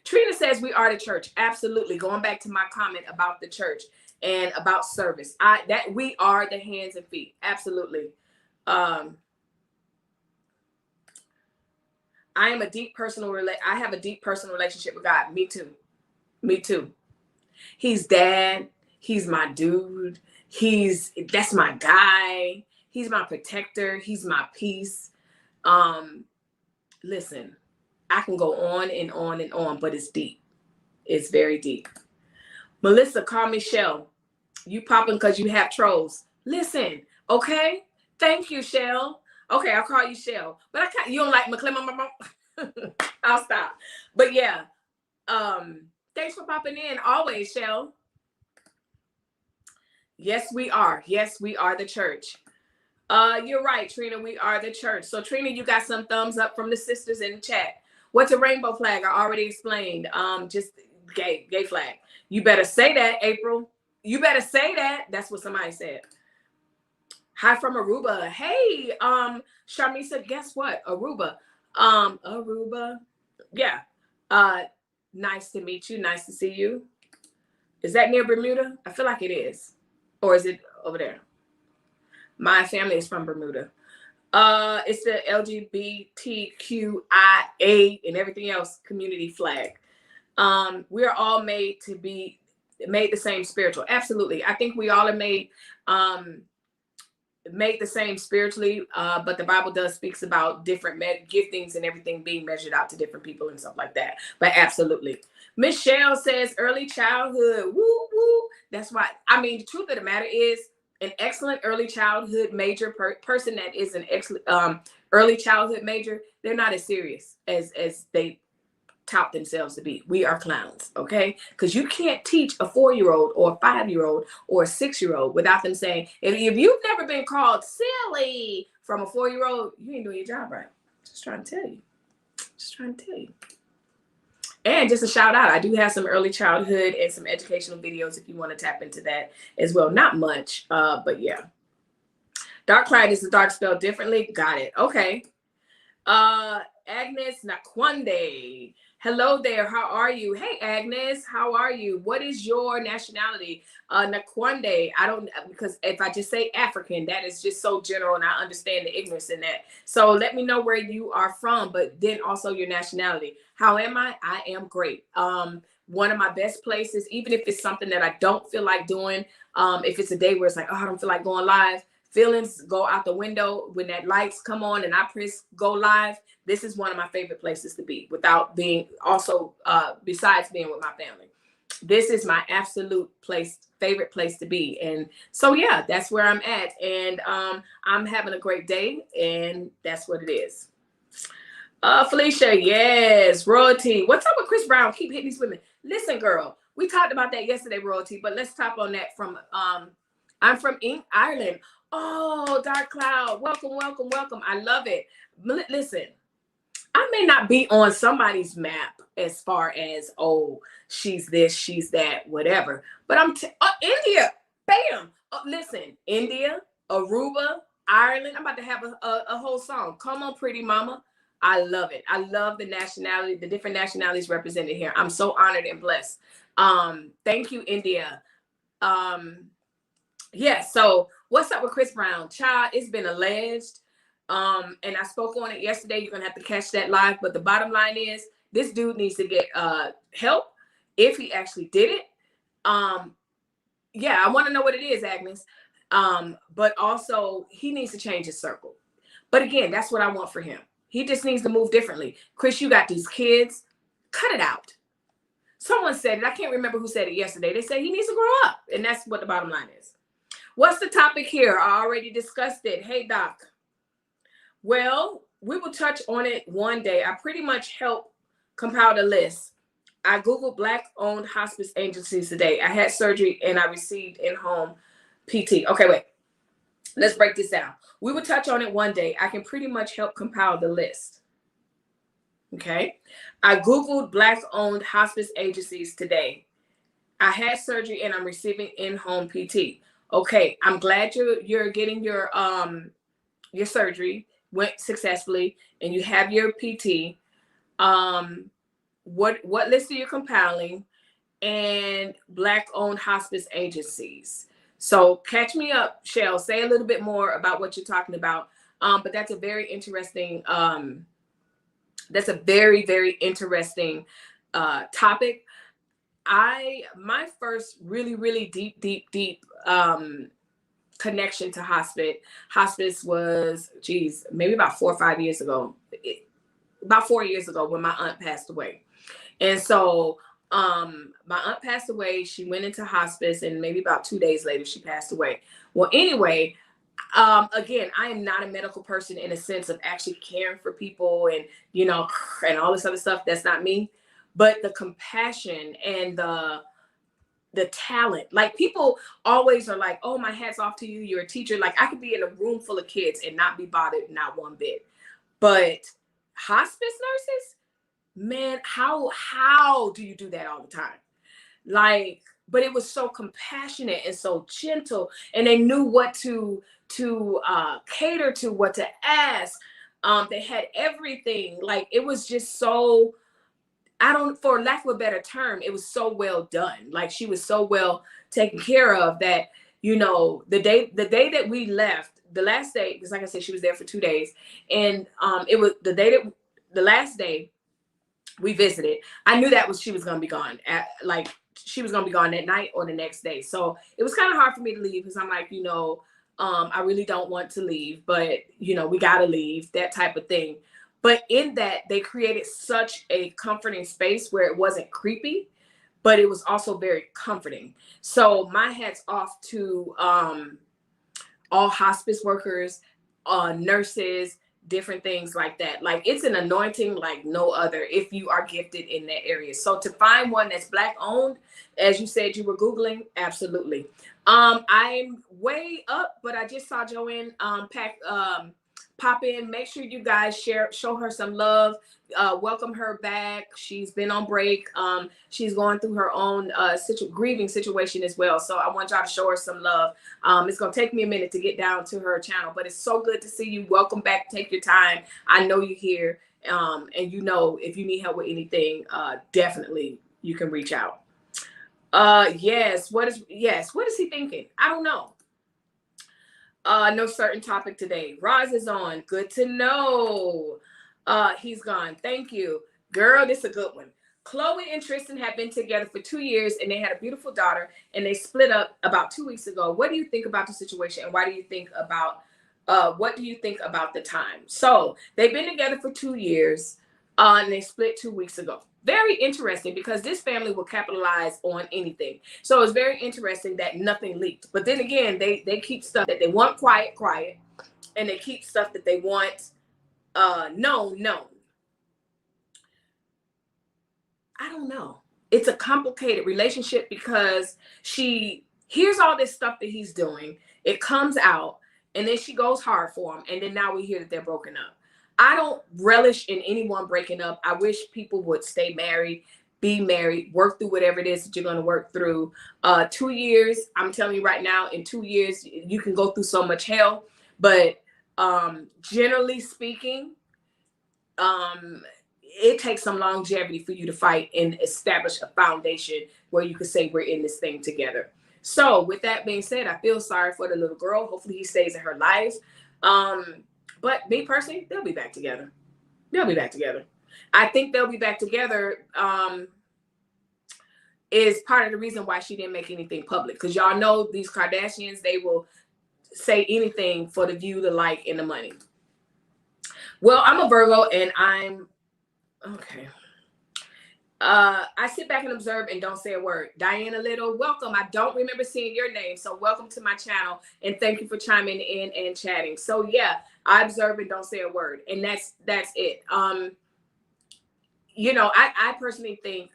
Trina says we are the church. Absolutely. Going back to my comment about the church and about service. That we are the hands and feet. Absolutely. I have a deep personal relationship with God. Me too. Me too. He's dad. He's my dude. That's my guy. He's my protector. He's my peace. Listen, I can go on and on and on, but it's deep. It's very deep. Melissa, call me Shell. You popping because you have trolls. Listen, okay? Thank you, Shell. Okay, I'll call you Shell. But you don't like McClellan. I'll stop. But yeah, thanks for popping in. Always, Shell. Yes, we are. Yes, we are the church. You're right, Trina. We are the church. So, Trina, you got some thumbs up from the sisters in the chat. What's a rainbow flag? I already explained. Just gay flag. You better say that, April. You better say that. That's what somebody said. Hi from Aruba. Hey, Sharmisa, guess what? Aruba. Aruba. Yeah. Nice to meet you. Nice to see you. Is that near Bermuda? I feel like it is. Or is it over there? My family is from Bermuda. It's the LGBTQIA and everything else community flag. We're all made to be made the same spiritual. Absolutely. I think we all are made the same spiritually, but the Bible does speaks about different giftings and everything being measured out to different people and stuff like that. But absolutely. Michelle says early childhood. Woo, woo. That's why. I mean, the truth of the matter is an excellent early childhood major person that is an excellent early childhood major, they're not as serious as they tout themselves to be. We are clowns, okay? Because you can't teach a 4-year-old or a 5-year-old or a 6-year-old without them saying, if you've never been called silly from a 4-year-old, you ain't doing your job right. Just trying to tell you. Just trying to tell you. And just a shout out, I do have some early childhood and some educational videos if you want to tap into that as well. Not much, but yeah. Dark cloud is the dark spelled differently. Got it. Okay. Agnes Nakwande. Hello there. How are you? Hey, Agnes. How are you? What is your nationality? Nakwande. I don't, because if I just say African, that is just so general and I understand the ignorance in that. So let me know where you are from, but then also your nationality. How am I? I am great. One of my best places, even if it's something that I don't feel like doing, if it's a day where it's like, oh, I don't feel like going live, feelings go out the window when that lights come on and I press go live. This is one of my favorite places to be without being also, besides being with my family. This is my absolute favorite place to be. And so, yeah, that's where I'm at. And I'm having a great day and that's what it is. Felicia, yes, Royalty. What's up with Chris Brown? Keep hitting these women. Listen, girl, we talked about that yesterday, Royalty, but let's top on that from, I'm from Ireland. Oh, Dark Cloud. Welcome, welcome, welcome. I love it. Listen, I may not be on somebody's map as far as, oh, she's this, she's that, whatever. But I'm India. Bam. Listen, India, Aruba, Ireland. I'm about to have a whole song. Come on, pretty mama. I love it. I love the nationality, the different nationalities represented here. I'm so honored and blessed. Thank you, India. Yeah, so what's up with Chris Brown? Child, it's been alleged. And I spoke on it yesterday. You're gonna have to catch that live. But the bottom line is this dude needs to get help if he actually did it. Yeah, I want to know what it is, Agnes. But also he needs to change his circle. But again, that's what I want for him. He just needs to move differently. Chris, you got these kids. Cut it out. Someone said it. I can't remember who said it yesterday. They said he needs to grow up. And that's what the bottom line is. What's the topic here? I already discussed it. Hey, Doc. Well, we will touch on it one day. I pretty much helped compile the list. I Googled Black-owned hospice agencies today. I had surgery and I received in-home PT. Okay, wait. Let's break this down. We will touch on it one day. I can pretty much help compile the list. Okay. I Googled Black-owned hospice agencies today. I had surgery and I'm receiving in-home PT. Okay. I'm glad you're getting your surgery went successfully and you have your PT. What list are you compiling? And Black-owned hospice agencies. So catch me up, Shell. Say a little bit more about what you're talking about. But that's a very interesting. That's a very, very interesting topic. My first really deep connection to hospice was, maybe about 4 or 5 years ago. About 4 years ago when my aunt passed away. And so my aunt passed away. She went into hospice and maybe about 2 days later she passed away. Well, anyway, again, I am not a medical person in a sense of actually caring for people and, and all this other stuff. That's not me. But the compassion and the talent, like people always are like, oh, my hat's off to you. You're a teacher. Like I could be in a room full of kids and not be bothered, not one bit. But hospice nurses, man, how do you do that all the time? Like, but it was so compassionate and so gentle, and they knew what to cater to, what to ask. They had everything. Like it was just so I don't, for lack of a better term, it was so well done. Like she was so well taken care of that, you know, the day that we left, the last day, because like I said, she was there for 2 days. And it was the last day we visited, I knew that she was going to be gone she was going to be gone that night or the next day. So it was kind of hard for me to leave because I'm like, you know, I really don't want to leave, but you know, we got to leave, that type of thing. But in that, they created such a comforting space where it wasn't creepy, but it was also very comforting. So my hat's off to all hospice workers, nurses, different things like that. Like it's an anointing like no other if you are gifted in that area. So to find one that's Black owned, as you said you were Googling, absolutely. I'm way up, but I just saw Joanne pop in. Make sure you guys show her some love. Welcome her back. She's been on break. She's going through her own grieving situation as well. So I want y'all to show her some love. It's going to take me a minute to get down to her channel, but it's so good to see you. Welcome back. Take your time. I know you're here. And you know, if you need help with anything, definitely you can reach out. Yes. What is he thinking? I don't know. No certain topic today. Roz is on. Good to know. He's gone. Thank you. Girl, this is a good one. Chloe and Tristan have been together for 2 years and they had a beautiful daughter and they split up about 2 weeks ago. What do you think about the situation and what do you think about the time? So they've been together for 2 years and they split 2 weeks ago. Very interesting because this family will capitalize on anything. So it's very interesting that nothing leaked. But then again, they keep stuff that they want quiet, and they keep stuff that they want known. I don't know. It's a complicated relationship because she hears all this stuff that he's doing. It comes out and then she goes hard for him. And then now we hear that they're broken up. I don't relish in anyone breaking up. I wish people would stay married, be married, work through whatever it is that you're going to work through. 2 years, I'm telling you right now, in 2 years, you can go through so much hell. But generally speaking, it takes some longevity for you to fight and establish a foundation where you could say we're in this thing together. So with that being said, I feel sorry for the little girl. Hopefully he stays in her life. But me personally, they'll be back together. I think they'll be back together is part of the reason why she didn't make anything public. Because y'all know these Kardashians, they will say anything for the view, the like, and the money. Well, I'm a Virgo and I'm okay. I sit back and observe and don't say a word. Diana Little, welcome. I don't remember seeing your name, so welcome to my channel and thank you for chiming in and chatting. So yeah, I observe and don't say a word, and that's it. You know, I personally think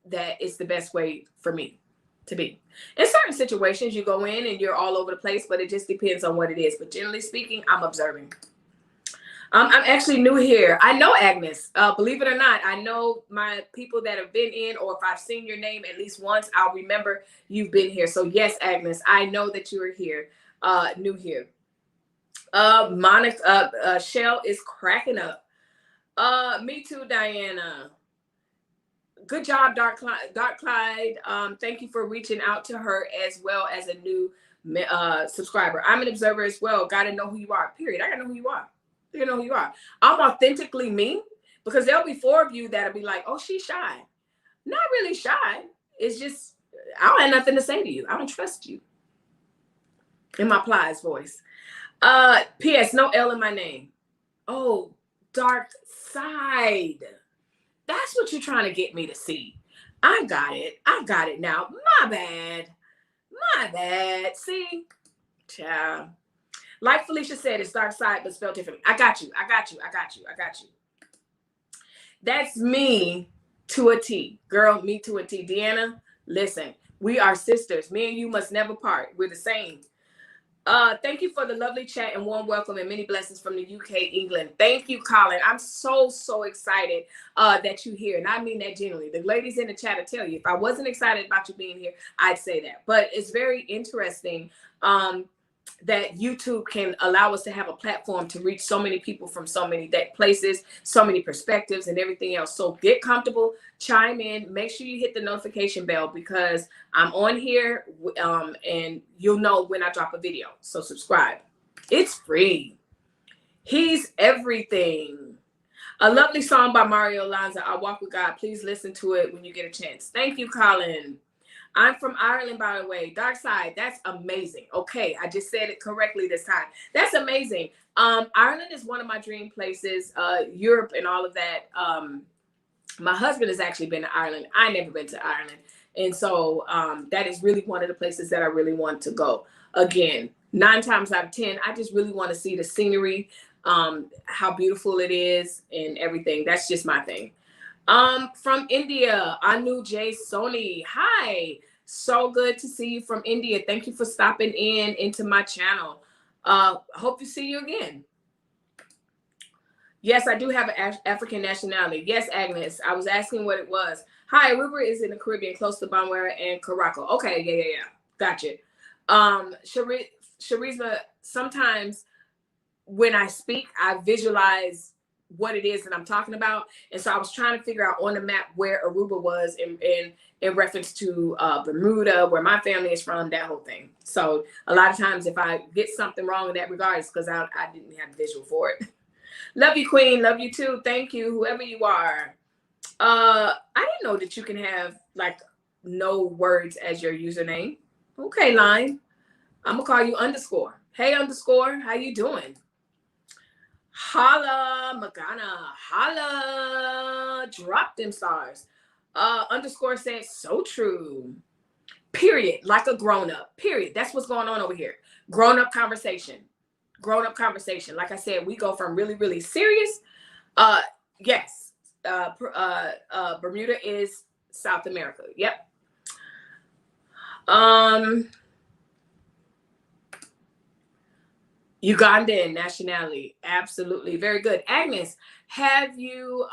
that it's the best way for me to be. In certain situations, you go in and you're all over the place, but it just depends on what it is. But generally speaking, I'm observing. I'm actually new here. I know Agnes. Believe it or not, I know my people that have been in, or if I've seen your name at least once, I'll remember you've been here. So yes, Agnes, I know that you are here, new here. Monica, Shell is cracking up. Me too, Diana. Good job, Dark Clyde. Thank you for reaching out to her as well as a new subscriber. I'm an observer as well. Got to know who you are. Period. I got to know who you are. You know who you are. I'm authentically me because there'll be 4 of you that'll be like, oh, she's shy. Not really shy. It's just, I don't have nothing to say to you. I don't trust you. In my Plies voice. P.S. No L in my name. Oh, dark side. That's what you're trying to get me to see. I got it. I got it now. My bad. See? Ciao. Like Felicia said, it's dark side, but spelled differently. I got you. That's me to a T. Girl, me to a T. Deanna, listen, we are sisters. Me and you must never part. We're the same. Thank you for the lovely chat and warm welcome and many blessings from the UK, England. Thank you, Colin. I'm so excited that you're here. And I mean that genuinely. The ladies in the chat will tell you, if I wasn't excited about you being here, I'd say that. But it's very interesting. that YouTube can allow us to have a platform to reach so many people from so many places, so many perspectives and everything else. So get comfortable, chime in, make sure you hit the notification bell because I'm on here and you'll know when I drop a video. So subscribe. It's free. He's everything. A lovely song by Mario Lanza, I Walk With God. Please listen to it when you get a chance. Thank you, Colin. I'm from Ireland, by the way. Dark Side, that's amazing. Okay, I just said it correctly this time. That's amazing. Ireland is one of my dream places. Europe and all of that. My husband has actually been to Ireland. I never been to Ireland. And so that is really one of the places that I really want to go. Again, 9 times out of 10, I just really want to see the scenery, how beautiful it is and everything. That's just my thing. From India, Anu J. Soni. Hi. So good to see you from India. Thank you for stopping into my channel. Hope to see you again. Yes, I do have an African nationality. Yes, Agnes. I was asking what it was. Hi, Aruba is in the Caribbean, close to Bonwara and Caracal. Okay, yeah. Gotcha. Charisma, sometimes when I speak, I visualize what it is that I'm talking about. And so I was trying to figure out on the map where Aruba was in reference to Bermuda, where my family is from, that whole thing. So a lot of times if I get something wrong in that regard, it's because I didn't have a visual for it. Love you, Queen. Love you too. Thank you, whoever you are. I didn't know that you can have like no words as your username. Okay, Line. I'm gonna call you underscore. Hey, underscore, how you doing? Holla, Magana, holla, drop them stars. Underscore says, so true. Period, like a grown-up, period. That's what's going on over here. Grown-up conversation. Grown-up conversation. Like I said, we go from really, really serious. Yes, Bermuda is South America. Yep. Ugandan nationality, absolutely, very good. Agnes, have you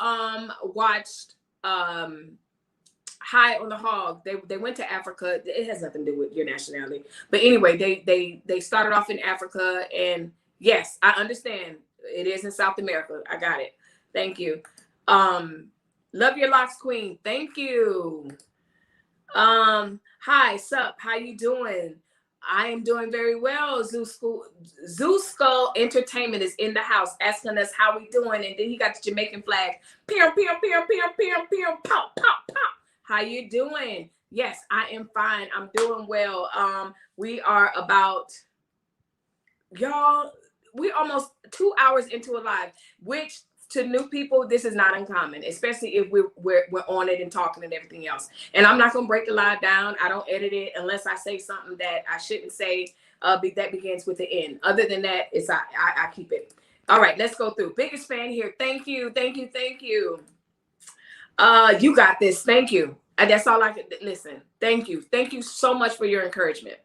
watched High on the Hog? They went to Africa. It has nothing to do with your nationality, but anyway, they started off in Africa, and yes, I understand it is in South America. I got it. Thank you. Love your locks, Queen. Thank you. Hi, sup? How you doing? I am doing very well. Zeus Skull Entertainment is in the house asking us how we doing. And then he got the Jamaican flag. Pew, pew, pew, pew, pew, pew, pop, pop, pop. How you doing? Yes, I am fine. I'm doing well. We are about, y'all, we almost 2 hours into a live, which to new people, this is not uncommon, especially if we're on it and talking and everything else. And I'm not gonna break the live down. I don't edit it unless I say something that I shouldn't say. That begins with the N. Other than that, it's I keep it. All right, let's go through. Biggest fan here. Thank you, thank you, thank you. You got this. Thank you. That's all I could listen. Thank you. Thank you so much for your encouragement.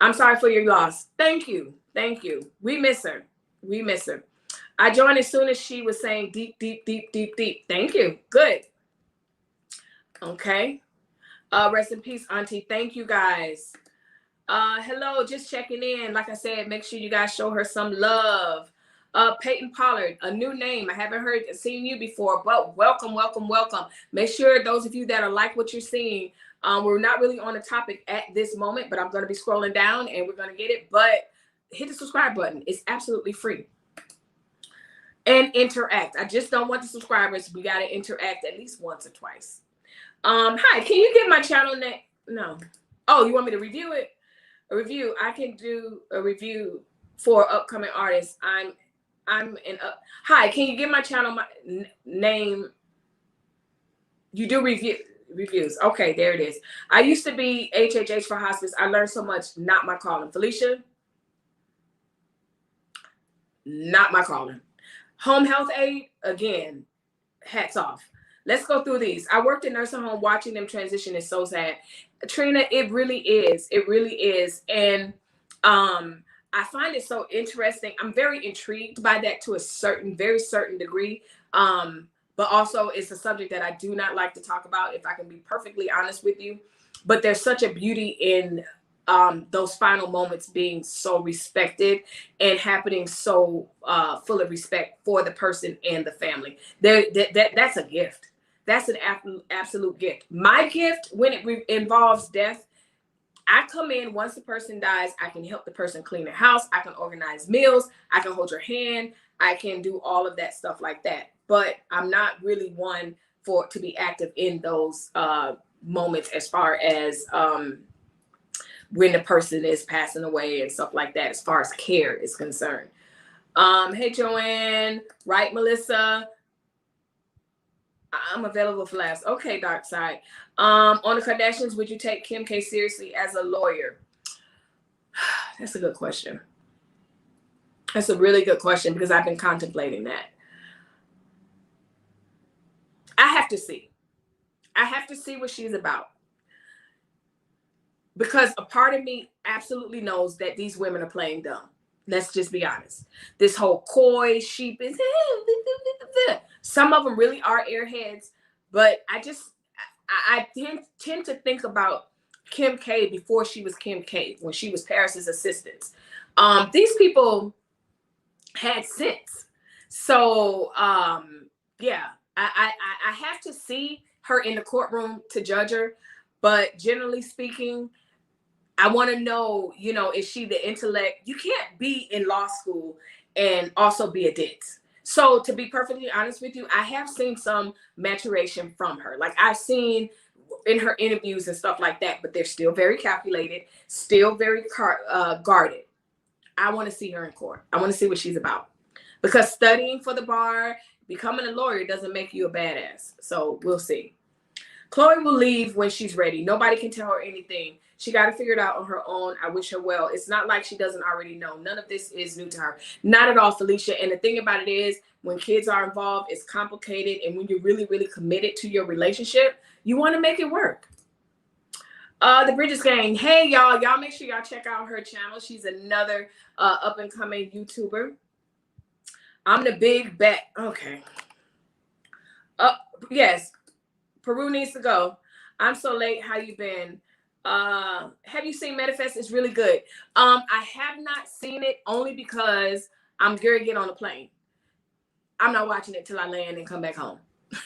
I'm sorry for your loss. Thank you. Thank you. We miss her. We miss her. I joined as soon as she was saying deep, deep, deep, deep, deep. Thank you. Good. Okay. Rest in peace, Auntie. Thank you, guys. Hello, just checking in. Like I said, make sure you guys show her some love. Peyton Pollard, a new name. I haven't seen you before, but welcome, welcome, welcome. Make sure those of you that are like what you're seeing, we're not really on a topic at this moment, but I'm going to be scrolling down and we're going to get it. But hit the subscribe button. It's absolutely free. And interact. I just don't want the subscribers. We got to interact at least once or twice. Hi, can you get my channel name? No. Oh, you want me to review it? A review. I can do a review for upcoming artists. Hi, can you give my channel name? You do reviews. Okay, there it is. I used to be HHH for hospice. I learned so much. Not my calling. Felicia? Not my calling. Home health aide, again, hats off. Let's go through these. I worked in nursing home. Watching them transition is so sad. Trina, it really is. It really is. And I find it so interesting. I'm very intrigued by that to a very certain degree. But also it's a subject that I do not like to talk about, if I can be perfectly honest with you. But there's such a beauty in those final moments being so respected and happening so full of respect for the person and the family. That's a gift. That's an absolute gift. My gift, when it involves death, I come in once the person dies, I can help the person clean their house, I can organize meals, I can hold your hand, I can do all of that stuff like that. But I'm not really one to be active in those moments as far as when the person is passing away and stuff like that, as far as care is concerned. Hey, Joanne, right, Melissa? I'm available for last. Okay, Dark Side. On the Kardashians, would you take Kim K seriously as a lawyer? That's a good question. That's a really good question because I've been contemplating that. I have to see. I have to see what she's about. Because a part of me absolutely knows that these women are playing dumb. Let's just be honest. This whole coy sheep is, some of them really are airheads, but I tend to think about Kim K before she was Kim K, when she was Paris's assistant. These people had sense. So yeah, I have to see her in the courtroom to judge her, but generally speaking, I want to know, you know, is she the intellect? You can't be in law school and also be a ditz. So to be perfectly honest with you, I have seen some maturation from her. Like I've seen in her interviews and stuff like that, but they're still very calculated, still very guarded. I want to see her in court. I want to see what she's about. Because studying for the bar, becoming a lawyer doesn't make you a badass. So we'll see. Chloe will leave when she's ready. Nobody can tell her anything. She got to figure it out on her own. I wish her well. It's not like she doesn't already know. None of this is new to her. Not at all, Felicia. And the thing about it is, when kids are involved, it's complicated. And when you're really, really committed to your relationship, you want to make it work. The Bridges Gang. Hey, y'all. Y'all make sure y'all check out her channel. She's another up-and-coming YouTuber. I'm the big bet. Okay. Yes. Peru needs to go. I'm so late. How you been? Have you seen Manifest? It's really good. I have not seen it only because I'm going to get on a plane. I'm not watching it till I land and come back home.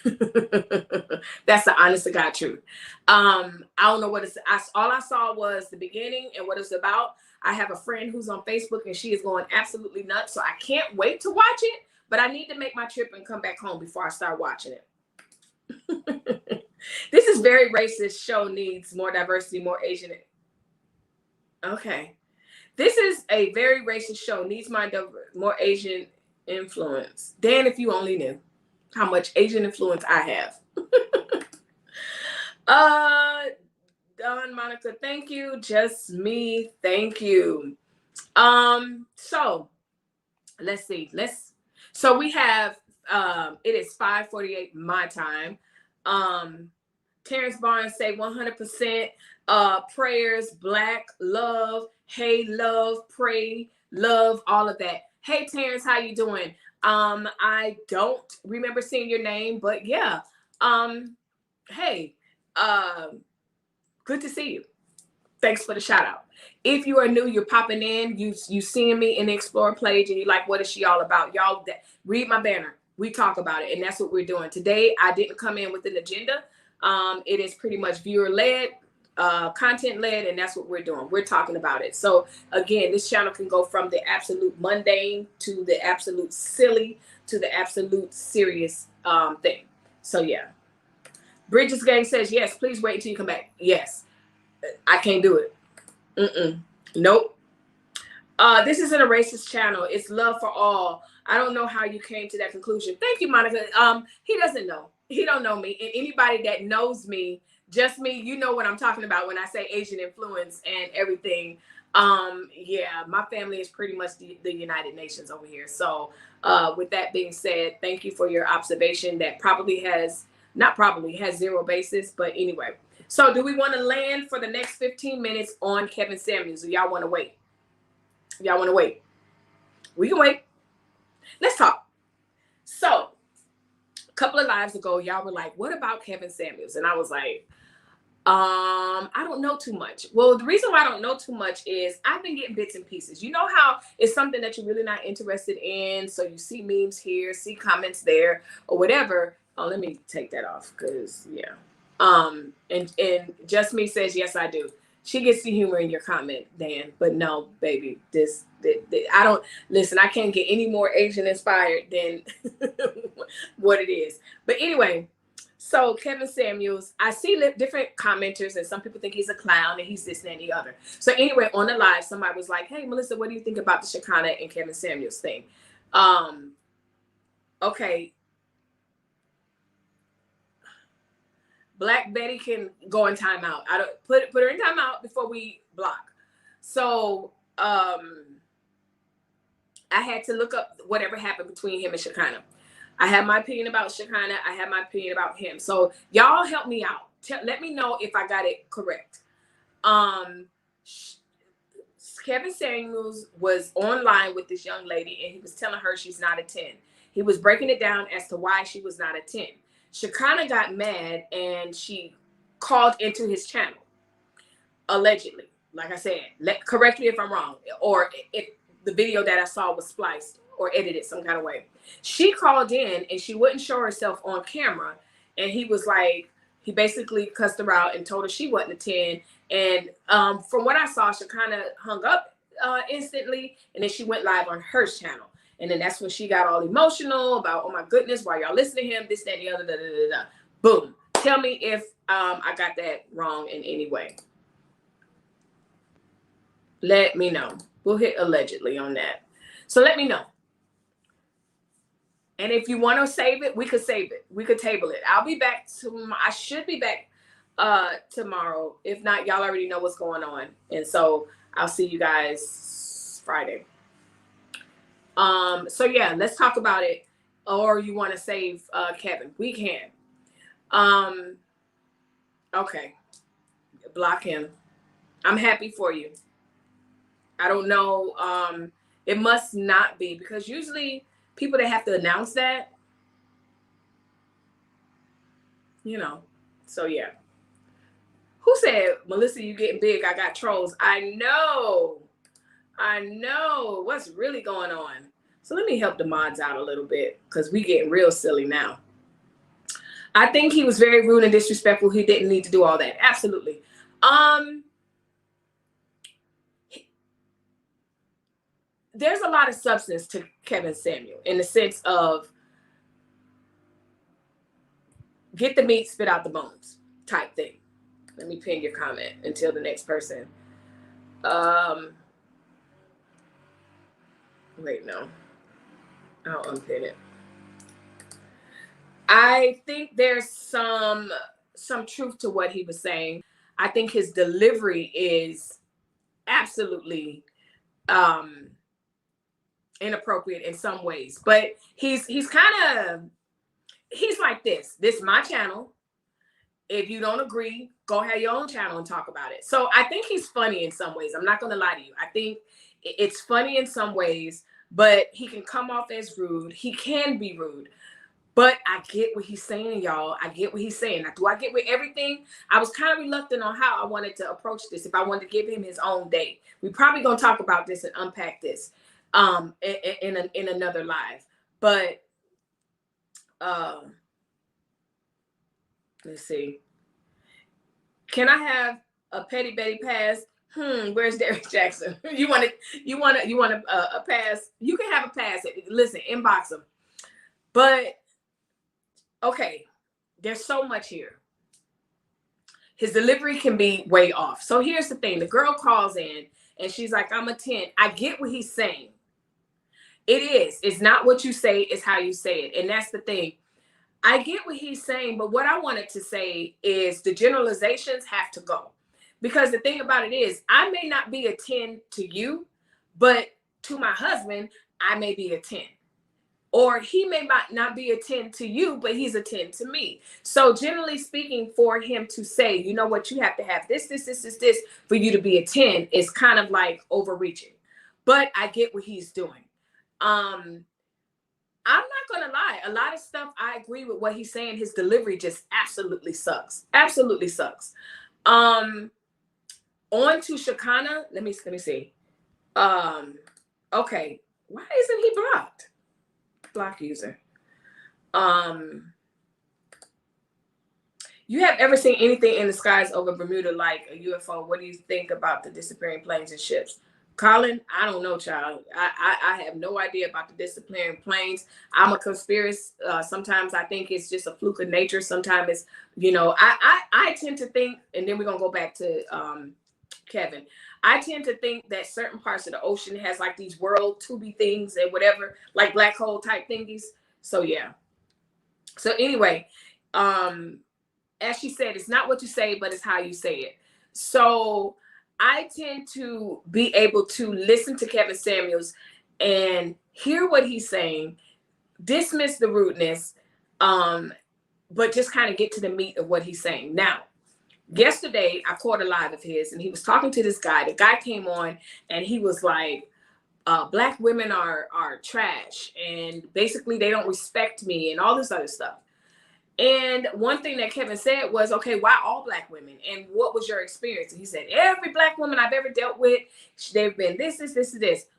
That's the honest to God truth. I don't know what it's. All I saw was the beginning and what it's about. I have a friend who's on Facebook and she is going absolutely nuts. So I can't wait to watch it, but I need to make my trip and come back home before I start watching it. This is very racist. Show needs more diversity, more Asian. Okay. This is a very racist show. Needs more Asian influence. Dan, if you only knew how much Asian influence I have. Don, Monica, thank you. Just me, thank you. So let's see. So we have it is 5:48 my time. Terrence Barnes say 100% prayers, black love, hey, love, pray, love, all of that. Hey, Terrence, how you doing? I don't remember seeing your name, but yeah. Hey, good to see you. Thanks for the shout out. If you are new, you're popping in, you seeing me in the Explore page and you like, what is she all about? Y'all read my banner. We talk about it. And that's what we're doing. Today, I didn't come in with an agenda. It is pretty much viewer-led, content-led, and that's what we're doing. We're talking about it. So again, this channel can go from the absolute mundane to the absolute silly to the absolute serious thing. So yeah. Bridges Gang says, yes, please wait until you come back. Yes. I can't do it. Nope. This isn't a racist channel. It's love for all. I don't know how you came to that conclusion. Thank you, Monica. He doesn't know. He don't know me. And anybody that knows me, just me, you know what I'm talking about when I say Asian influence and everything. Yeah, my family is pretty much the United Nations over here. So with that being said, thank you for your observation that has zero basis. But anyway, so do we want to land for the next 15 minutes on Kevin Samuels? Or y'all want to wait? Y'all want to wait? We can wait. Let's talk. So a couple of lives ago, y'all were like, what about Kevin Samuels? And I was like, I don't know too much. Well, the reason why I don't know too much is I've been getting bits and pieces. You know how it's something that you're really not interested in, so you see memes here, see comments there, or whatever. Oh, let me take that off because yeah. And Just Me says yes, I do. She gets the humor in your comment, Dan. But no, baby, I don't listen. I can't get any more Asian inspired than what it is. But anyway. So Kevin Samuels, I see different commenters, and some people think he's a clown and he's this and the other. So anyway, on the live, somebody was like, "Hey, Melissa, what do you think about the Shekinah and Kevin Samuels thing?" Okay, Black Betty can go in timeout. I don't put her in timeout before we block. So I had to look up whatever happened between him and Shekinah. I have my opinion about Shekinah. I have my opinion about him. So y'all help me out. Let me know if I got it correct. Kevin Samuels was online with this young lady, and he was telling her she's not a 10. He was breaking it down as to why she was not a 10. Shekinah got mad, and she called into his channel, allegedly. Like I said, correct me if I'm wrong, or if the video that I saw was spliced or edited some kind of way. She called in and she wouldn't show herself on camera. And he was like, he basically cussed her out and told her she wasn't a 10. And from what I saw, she kind of hung up instantly. And then she went live on her channel. And then that's when she got all emotional about, oh my goodness, why y'all listening to him, this, that, and the other, da, da, da, da. Boom. Tell me if I got that wrong in any way. Let me know. We'll hit allegedly on that. So let me know. And if you want to save it, we could save it. We could table it. I'll be back tomorrow. I should be back tomorrow. If not, y'all already know what's going on. And so I'll see you guys Friday. So yeah, let's talk about it. Or you want to save Kevin? We can. Okay. Block him. I'm happy for you. I don't know. It must not be, because usually people that have to announce that, you know. So yeah. Who said, Melissa, you getting big? I got trolls. I know what's really going on. So let me help the mods out a little bit, because we getting real silly now. I think he was very rude and disrespectful. He didn't need to do all that. Absolutely. There's a lot of substance to Kevin Samuel in the sense of get the meat, spit out the bones type thing. Let me pin your comment until the next person. Wait, no. I'll unpin it. I think there's some truth to what he was saying. I think his delivery is absolutely inappropriate in some ways, but he's like this is my channel. If you don't agree, go have your own channel and talk about it. So I think he's funny in some ways. I'm not going to lie to you. I think it's funny in some ways, but he can come off as rude. He can be rude. But I get what he's saying, y'all. I get what he's saying. Now, do I get with everything? I was kind of reluctant on how I wanted to approach this. If I wanted to give him his own day, we probably gonna talk about this and unpack this in another live. But let's see. Can I have a Petty Betty pass? Where's Derek Jackson? You want a pass? You can have a pass. Listen, inbox him. But okay, there's so much here. His delivery can be way off. So here's the thing. The girl calls in and she's like, I'm a 10. I get what he's saying. It is. It's not what you say, it's how you say it. And that's the thing. I get what he's saying, but what I wanted to say is the generalizations have to go. Because the thing about it is, I may not be a 10 to you, but to my husband, I may be a 10. Or he may not be a 10 to you, but he's a 10 to me. So generally speaking, for him to say, you know what, you have to have this for you to be a 10 is kind of like overreaching. But I get what he's doing. I'm not going to lie. A lot of stuff, I agree with what he's saying. His delivery just absolutely sucks. Absolutely sucks. On to Shakana. Let me see. Okay. Why isn't he blocked? Block user. You have ever seen anything in the skies over Bermuda like a UFO? What do you think about the disappearing planes and ships? Colin, I don't know, child. I have no idea about the disappearing planes. I'm a conspiracist. Sometimes I think it's just a fluke of nature. Sometimes it's, you know, I tend to think, and then we're going to go back to Kevin. I tend to think that certain parts of the ocean has like these world tubey things and whatever, like black hole type thingies. So, yeah. So anyway, as she said, it's not what you say, but it's how you say it. So I tend to be able to listen to Kevin Samuels and hear what he's saying, dismiss the rudeness, but just kind of get to the meat of what he's saying. Now, yesterday, I caught a live of his, and he was talking to this guy. The guy came on, and he was like, Black women are trash, and basically they don't respect me, and all this other stuff. And one thing that Kevin said was, okay, why all Black women? And what was your experience? And he said, every Black woman I've ever dealt with, they've been this.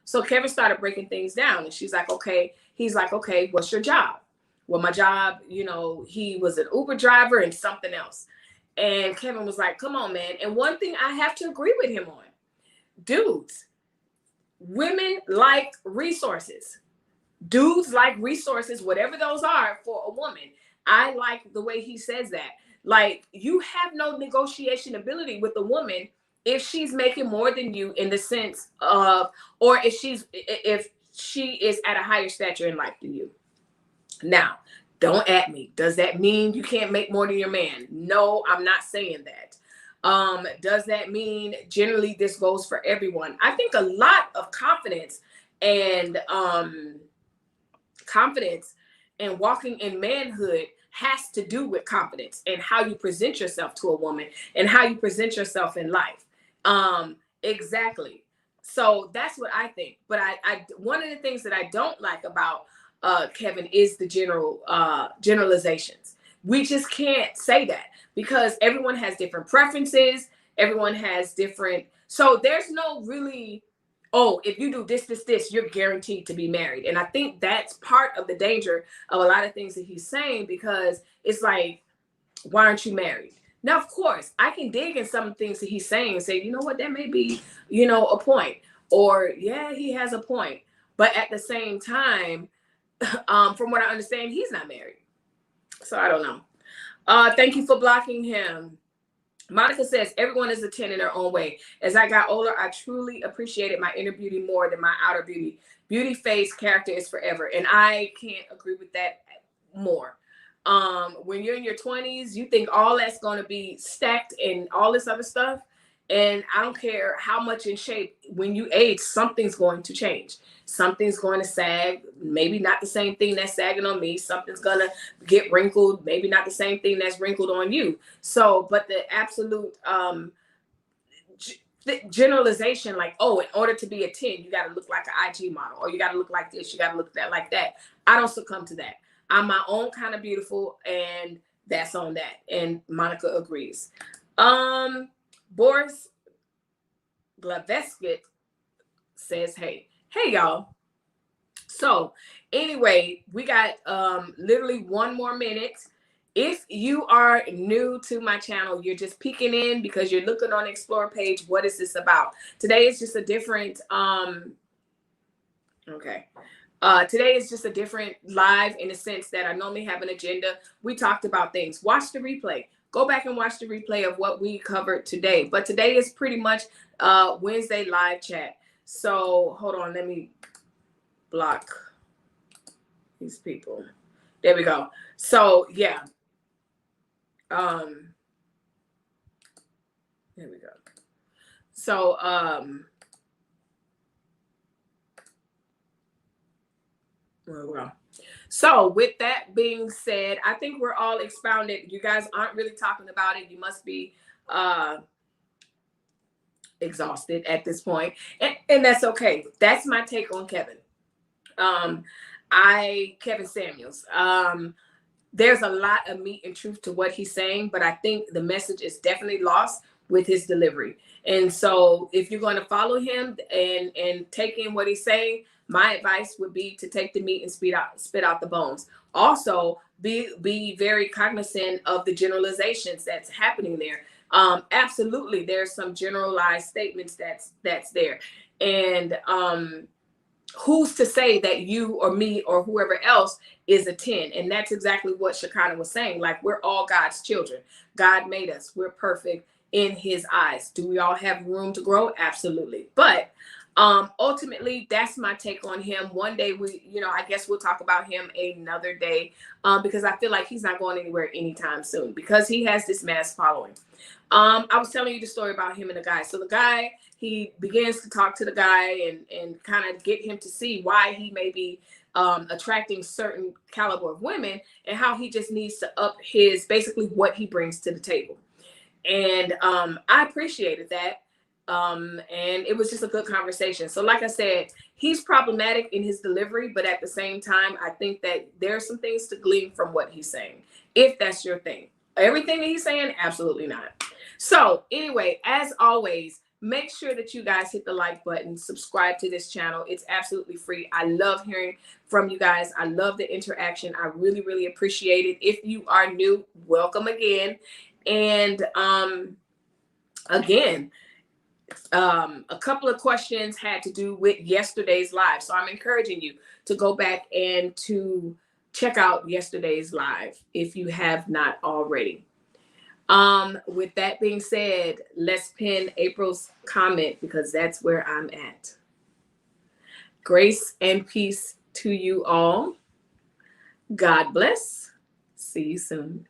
So Kevin started breaking things down. And she's like, okay. He's like, okay, what's your job? Well, my job, you know, he was an Uber driver and something else. And Kevin was like, come on, man. And one thing I have to agree with him on, dudes, women like resources. Dudes like resources, whatever those are for a woman. I like the way he says that. Like, you have no negotiation ability with a woman if she's making more than you, in the sense of, or if she is at a higher stature in life than you. Now, don't at me. Does that mean you can't make more than your man? No, I'm not saying that. Does that mean generally this goes for everyone? I think a lot of confidence and walking in manhood has to do with confidence and how you present yourself to a woman and how you present yourself in life. Exactly. So that's what I think. But I one of the things that I don't like about Kevin is the generalizations. We just can't say that, because everyone has different preferences. Everyone has different. So there's no really, oh, if you do this, you're guaranteed to be married. And I think that's part of the danger of a lot of things that he's saying, because it's like, why aren't you married? Now, of course, I can dig in some things that he's saying and say, you know what, that may be, you know, a point. Or, yeah, he has a point. But at the same time, from what I understand, he's not married. So I don't know. Thank you for blocking him. Monica says, everyone is a 10 in their own way. As I got older, I truly appreciated my inner beauty more than my outer beauty. Beauty, face, character is forever. And I can't agree with that more. When you're in your 20s, you think all that's going to be stacked and all this other stuff. And I don't care how much in shape, when you age, something's going to change. Something's going to sag, maybe not the same thing that's sagging on me. Something's going to get wrinkled, maybe not the same thing that's wrinkled on you. So, but the absolute generalization, like, oh, in order to be a 10, you got to look like an IG model, or you got to look like this, you got to look that like that. I don't succumb to that. I'm my own kind of beautiful, and that's on that. And Monica agrees. Boris Glaveskit says, hey, y'all. So anyway, we got literally 1 more minute. If you are new to my channel, you're just peeking in because you're looking on the Explore page. What is this about? Today is just a different, today is just a different live, in the sense that I normally have an agenda. We talked about things. Watch the replay. Go back and watch the replay of what we covered today. But today is pretty much Wednesday live chat. So hold on, let me block these people. There we go. So yeah. There we go. So there we go. So with that being said, I think we're all expounded. You guys aren't really talking about it. You must be exhausted at this point. And that's okay. That's my take on Kevin. Kevin Samuels. There's a lot of meat and truth to what he's saying, but I think the message is definitely lost with his delivery. And so if you're going to follow him and take in what he's saying, my advice would be to take the meat and spit out the bones. Also, be very cognizant of the generalizations that's happening there. Absolutely, there's some generalized statements that's there. And who's to say that you or me or whoever else is a 10? And that's exactly what Shekinah was saying. Like, we're all God's children. God made us. We're perfect in his eyes. Do we all have room to grow? Absolutely. But ultimately, that's my take on him. One day I guess we'll talk about him another day, because I feel like he's not going anywhere anytime soon because he has this mass following. I was telling you the story about him and the guy. So the guy, he begins to talk to the guy and kind of get him to see why he may be attracting certain caliber of women and how he just needs to up his, basically what he brings to the table. And I appreciated that. And it was just a good conversation. So like I said, he's problematic in his delivery, but at the same time, I think that there are some things to glean from what he's saying, if that's your thing. Everything that he's saying, absolutely not. So anyway, as always, make sure that you guys hit the like button, subscribe to this channel. It's absolutely free. I love hearing from you guys. I love the interaction. I really, really appreciate it. If you are new, welcome again. And again, a couple of questions had to do with yesterday's live. So I'm encouraging you to go back and to check out yesterday's live if you have not already. With that being said, let's pin April's comment because that's where I'm at. Grace and peace to you all. God bless. See you soon.